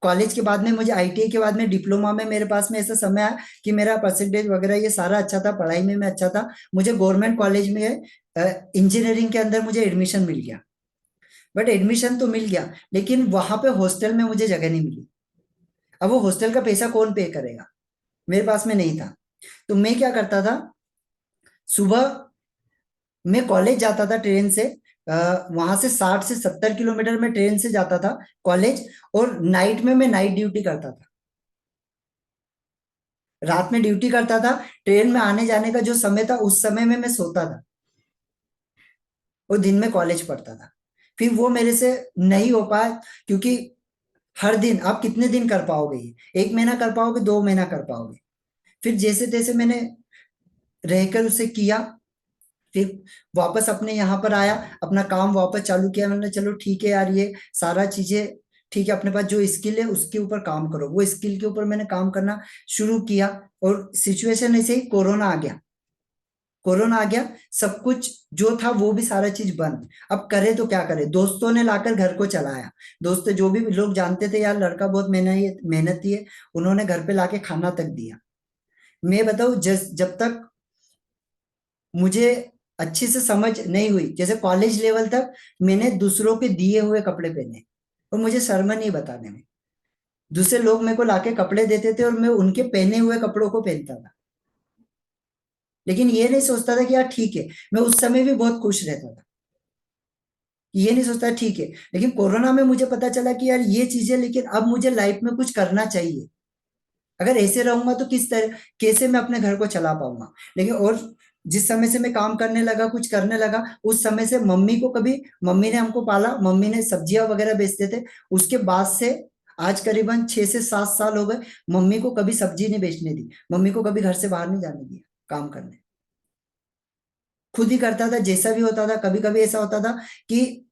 कॉलेज के बाद में मुझे आईटीआई के बाद में डिप्लोमा में मेरे पास में ऐसा समय आया कि मेरा परसेंटेज वगैरह ये सारा अच्छा था, पढ़ाई में मैं अच्छा था, मुझे गवर्नमेंट कॉलेज में इंजीनियरिंग के अंदर मुझे एडमिशन मिल गया। बट एडमिशन तो मिल गया, लेकिन वहां पे हॉस्टल में मुझे जगह नहीं मिली। अब वो हॉस्टल का पैसा कौन पे करेगा, मेरे पास में नहीं था। तो मैं क्या करता था, सुबह मैं कॉलेज जाता था ट्रेन से, वहां से 60 से 70 किलोमीटर में ट्रेन से जाता था कॉलेज, और नाइट में मैं नाइट ड्यूटी करता था, रात में ड्यूटी करता था। ट्रेन में आने जाने का जो समय था उस समय में मैं सोता था, और दिन में कॉलेज पढ़ता था। फिर वो मेरे से नहीं हो पाया, क्योंकि हर दिन आप कितने दिन कर पाओगे, ये 1 महीना कर पाओगे, 2 महीना कर पाओगे। फिर जैसे तैसे मैंने रहकर उसे किया, फिर वापस अपने यहाँ पर आया, अपना काम वापस चालू किया। मैंने चलो ठीक है यार, ये सारा चीजें ठीक है, अपने पास जो स्किल है उसके ऊपर काम करो। वो स्किल के ऊपर मैंने काम करना शुरू किया, और सिचुएशन ऐसे ही कोरोना आ गया। कोरोना आ गया, सब कुछ जो था वो भी सारा चीज बंद। अब करे तो क्या करे, दोस्तों ने लाकर घर को चलाया। दोस्त जो भी लोग जानते थे यार लड़का बहुत मेहनती है, उन्होंने घर पे लाके खाना तक दिया। मैं बताऊं, जब तक मुझे अच्छे से समझ नहीं हुई, जैसे कॉलेज लेवल तक मैंने दूसरों के दिए हुए कपड़े पहने, और मुझे शर्म नहीं बताने में। दूसरे लोग मेरे को लाके कपड़े देते थे, और मैं उनके पहने हुए कपड़ों को पहनता था। लेकिन ये नहीं सोचता था कि यार ठीक है, मैं उस समय भी बहुत खुश रहता था, ये नहीं सोचता ठीक है। लेकिन कोरोना में मुझे पता चला कि यार ये चीजें, लेकिन अब मुझे लाइफ में कुछ करना चाहिए। अगर ऐसे रहूंगा तो किस तरह, कैसे मैं अपने घर को चला पाऊंगा। लेकिन और जिस समय से मैं काम करने लगा, कुछ करने लगा, उस समय से मम्मी को कभी, मम्मी ने हमको पाला, मम्मी ने सब्जियां वगैरह बेचते थे। उसके बाद से आज करीबन 6 से 7 साल हो गए, मम्मी को कभी सब्जी नहीं बेचने दी, मम्मी को कभी घर से बाहर नहीं जाने दिया काम करने। खुद ही करता था जैसा भी होता था। कभी कभी ऐसा होता था कि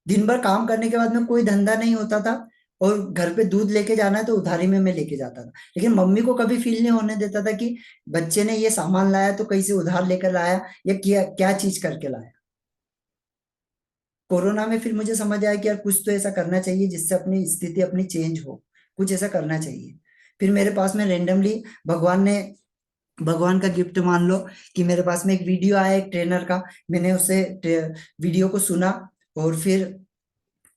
दिन भर काम करने के बाद में कोई धंधा नहीं होता था, और घर पे दूध लेके जाना है तो उधारी में मैं लेके जाता था। लेकिन मम्मी को कभी फील नहीं होने देता था कि बच्चे ने ये सामान लाया तो कहीं से उधार लेकर लाया, या क्या क्या चीज करके लाया। कोरोना में फिर मुझे समझ आया कि यार कुछ तो ऐसा करना चाहिए जिससे अपनी स्थिति अपनी चेंज हो, कुछ ऐसा करना चाहिए। फिर मेरे पास में रेंडमली भगवान ने, भगवान का गिफ्ट मान लो, कि मेरे पास में एक वीडियो आया एक ट्रेनर का। मैंने उसे वीडियो को सुना, और फिर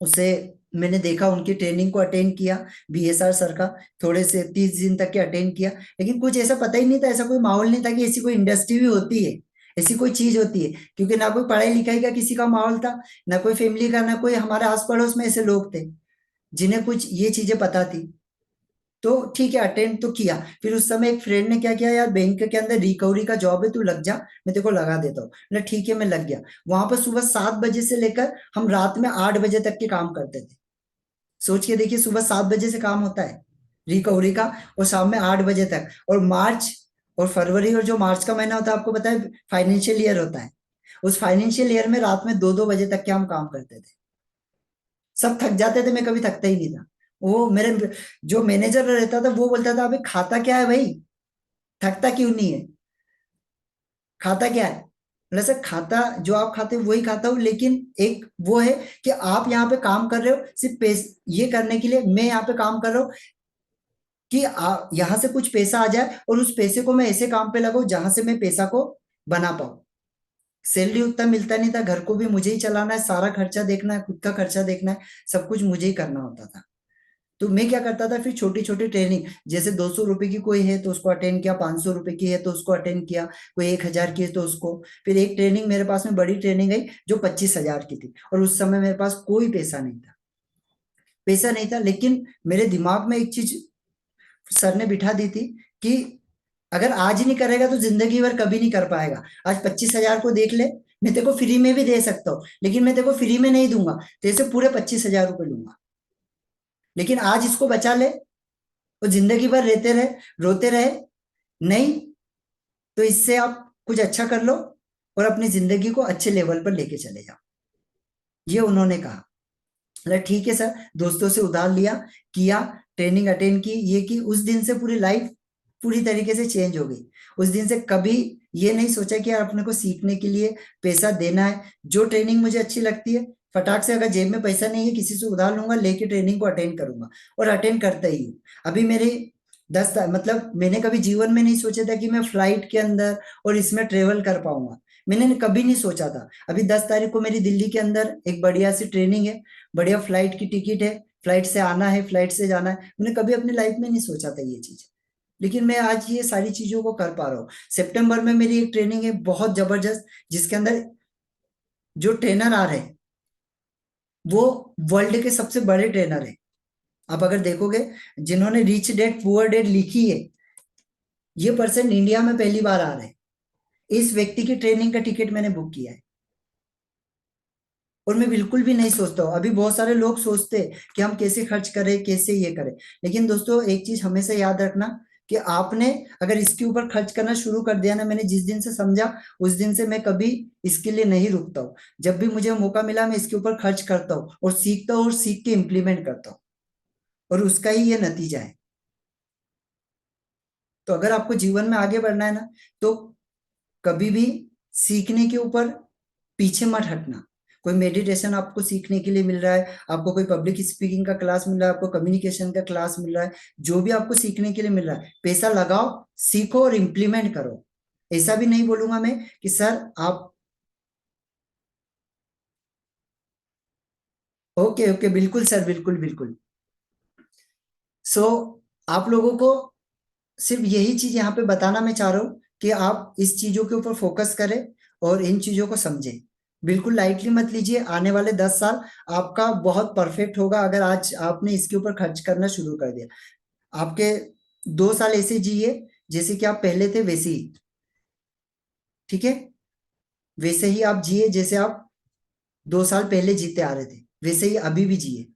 उसे मैंने देखा, उनकी ट्रेनिंग को अटेंड किया, बीएसआर सर का। थोड़े से 30 दिन तक के अटेंड किया, लेकिन कुछ ऐसा पता ही नहीं था, ऐसा कोई माहौल नहीं था कि ऐसी कोई इंडस्ट्री भी होती है, ऐसी कोई चीज होती है। क्योंकि ना कोई पढ़ाई लिखाई का किसी का माहौल था, ना कोई फैमिली का, ना कोई हमारे आस पड़ोस में ऐसे लोग थे जिन्हें कुछ ये चीजें पता थी। तो ठीक है, अटेंड तो किया। फिर उस समय एक फ्रेंड ने क्या किया, यार बैंक के अंदर रिकवरी का जॉब है, तू लग जा, मैं तेरे को लगा देता हूँ। मैं ठीक है, मैं लग गया। वहां पर सुबह 7 बजे से लेकर हम रात में 8 बजे तक के काम करते थे। सोच के देखिए, सुबह 7 बजे से काम होता है रिकवरी का, और शाम में 8 बजे तक। और मार्च और फरवरी, और जो मार्च का महीना होता है आपको पता है फाइनेंशियल ईयर होता है, उस फाइनेंशियल ईयर में रात में 2-2 बजे तक के हम काम करते थे। सब थक जाते थे, मैं कभी थकता ही नहीं था। वो मेरे जो मैनेजर रहता था वो बोलता था, अबे खाता क्या है भाई, थकता क्यों नहीं है, खाता क्या है। मतलब सर, खाता जो आप खाते हो वही खाता हूँ, लेकिन एक वो है कि आप यहाँ पे काम कर रहे हो सिर्फ पैसे ये करने के लिए, मैं यहाँ पे काम कर रहा हूँ कि यहाँ से कुछ पैसा आ जाए, और उस पैसे को मैं ऐसे काम पे लगाऊं जहां से मैं पैसा को बना पाऊं। सैलरी उतना मिलता नहीं था, घर को भी मुझे ही चलाना है, सारा खर्चा देखना है, खुद का खर्चा देखना है, सब कुछ मुझे ही करना होता था। तो मैं क्या करता था, फिर छोटी छोटी ट्रेनिंग, जैसे 200 रुपए की कोई है तो उसको अटेंड किया, 500 रुपए की है तो उसको अटेंड किया, कोई 1,000 की है तो उसको। फिर एक ट्रेनिंग मेरे पास में बड़ी ट्रेनिंग आई जो 25,000 की थी, और उस समय मेरे पास कोई पैसा नहीं था, पैसा नहीं था। लेकिन मेरे दिमाग में एक चीज सर ने बिठा दी थी कि अगर आज ही नहीं करेगा तो जिंदगी भर कभी नहीं कर पाएगा। आज 25,000 को देख ले, मैं तेरे को फ्री में भी दे सकता हूँ, लेकिन मैं तेरे को फ्री में नहीं दूंगा, तेरे से पूरे 25,000 रुपये लूंगा। लेकिन आज इसको बचा ले, और जिंदगी भर रहते रहे, रोते रहे, नहीं तो इससे आप कुछ अच्छा कर लो, और अपनी जिंदगी को अच्छे लेवल पर लेके चले जाओ। ये उन्होंने कहा। मतलब ठीक है सर, दोस्तों से उधार लिया, किया, ट्रेनिंग अटेंड की, ये की, उस दिन से पूरी लाइफ पूरी तरीके से चेंज हो गई। उस दिन से कभी ये नहीं सोचा कि यार अपने को सीखने के लिए पैसा देना है। जो ट्रेनिंग मुझे अच्छी लगती है फटाक से, अगर जेब में पैसा नहीं है किसी से उधार लूंगा, लेके ट्रेनिंग को अटेंड करूंगा और अटेंड करता ही हूँ। अभी मेरे मतलब मैंने कभी जीवन में नहीं सोचा था कि मैं फ्लाइट के अंदर और इसमें ट्रेवल कर पाऊंगा। मैंने कभी नहीं सोचा था। अभी 10 तारीख को मेरी दिल्ली के अंदर एक बढ़िया सी ट्रेनिंग है, बढ़िया फ्लाइट की टिकट है, फ्लाइट से आना है, फ्लाइट से जाना है। मैंने कभी अपनी लाइफ में नहीं सोचा था ये चीज, लेकिन मैं आज ये सारी चीजों को कर पा रहा हूँ। सितंबर में मेरी एक ट्रेनिंग है बहुत जबरदस्त, जिसके अंदर जो ट्रेनर आ रहे हैं वो वर्ल्ड के सबसे बड़े ट्रेनर हैं। आप अगर देखोगे, जिन्होंने रिच डैड पुअर डैड लिखी है, ये पर्सन इंडिया में पहली बार आ रहे हैं। इस व्यक्ति की ट्रेनिंग का टिकट मैंने बुक किया है। और मैं बिल्कुल भी नहीं सोचता हूँ, अभी बहुत सारे लोग सोचते हैं कि हम कैसे खर्च करें, कैसे ये करें। लेकिन दोस्तों एक चीज हमेशा याद रखना कि आपने अगर इसके ऊपर खर्च करना शुरू कर दिया ना, मैंने जिस दिन से समझा उस दिन से मैं कभी इसके लिए नहीं रुकता हूँ। जब भी मुझे मौका मिला मैं इसके ऊपर खर्च करता हूँ और सीखता हूँ और सीख के इम्प्लीमेंट करता हूँ, और उसका ही ये नतीजा है। तो अगर आपको जीवन में आगे बढ़ना है ना, तो कभी भी सीखने के ऊपर पीछे मत हटना। कोई मेडिटेशन आपको सीखने के लिए मिल रहा है, आपको कोई पब्लिक स्पीकिंग का क्लास मिल रहा है, आपको कम्युनिकेशन का क्लास मिल रहा है, जो भी आपको सीखने के लिए मिल रहा है, पैसा लगाओ, सीखो और इम्प्लीमेंट करो। ऐसा भी नहीं बोलूंगा मैं कि सर आप, ओके ओके, बिल्कुल सर, बिल्कुल बिल्कुल। सो आप लोगों को सिर्फ यही चीज यहाँ पे बताना मैं चाह रहा हूँ कि आप इस चीजों के ऊपर फोकस करें और इन चीजों को समझें। बिल्कुल लाइटली मत लीजिए। आने वाले 10 साल आपका बहुत परफेक्ट होगा अगर आज आपने इसके ऊपर खर्च करना शुरू कर दिया। आपके 2 साल ऐसे जिए जैसे कि आप पहले थे वैसे ही, ठीक है? वैसे ही आप जिए जैसे आप 2 साल पहले जीते आ रहे थे, वैसे ही अभी भी जिए।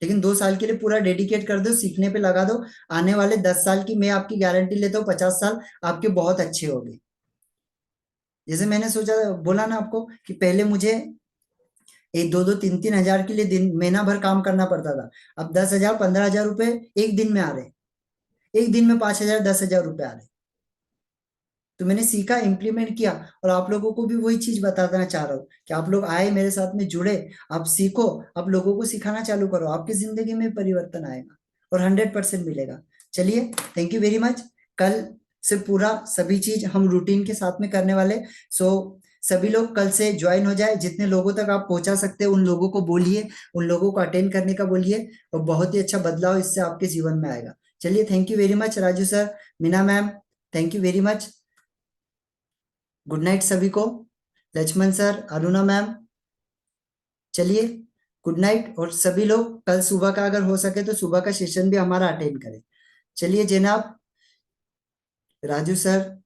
लेकिन 2 साल के लिए पूरा डेडिकेट कर दो, सीखने पे लगा दो। आने वाले 10 साल की मैं आपकी गारंटी लेता हूँ, 50 साल आपके बहुत अच्छे हो गए। जैसे मैंने सोचा, बोला ना आपको कि पहले मुझे एक 2-2 3-3 हजार के लिए दिन महीना भर काम करना पड़ता था। अब 10 हजार 15 हजार रुपए एक दिन में आ रहे, एक दिन में 5 हजार 10 हजार रुपए आ रहे। तो मैंने सीखा, इम्प्लीमेंट किया, और आप लोगों को भी वही चीज बताना चाह रहा हूँ कि आप लोग आए मेरे साथ में जुड़े, आप सीखो, आप लोगों को सिखाना चालू करो, आपकी जिंदगी में परिवर्तन आएगा और 100% मिलेगा। चलिए, थैंक यू वेरी मच। कल से पूरा सभी चीज हम रूटीन के साथ में करने वाले। सो सभी लोग कल से ज्वाइन हो जाए, जितने लोगों तक आप पहुंचा सकते हैं उन लोगों को बोलिए, उन लोगों को अटेंड करने का बोलिए, और बहुत ही अच्छा बदलाव इससे आपके जीवन में आएगा। चलिए, thank you very much Raju sir, Meena ma'am, thank you very much. Good night सभी को। लक्ष्मण सर, अरुणा मैम, चलिए गुड नाइट। और सभी लोग कल सुबह का अगर हो सके तो सुबह का सेशन भी हमारा अटेंड करें। चलिए जनाब, राजू सर,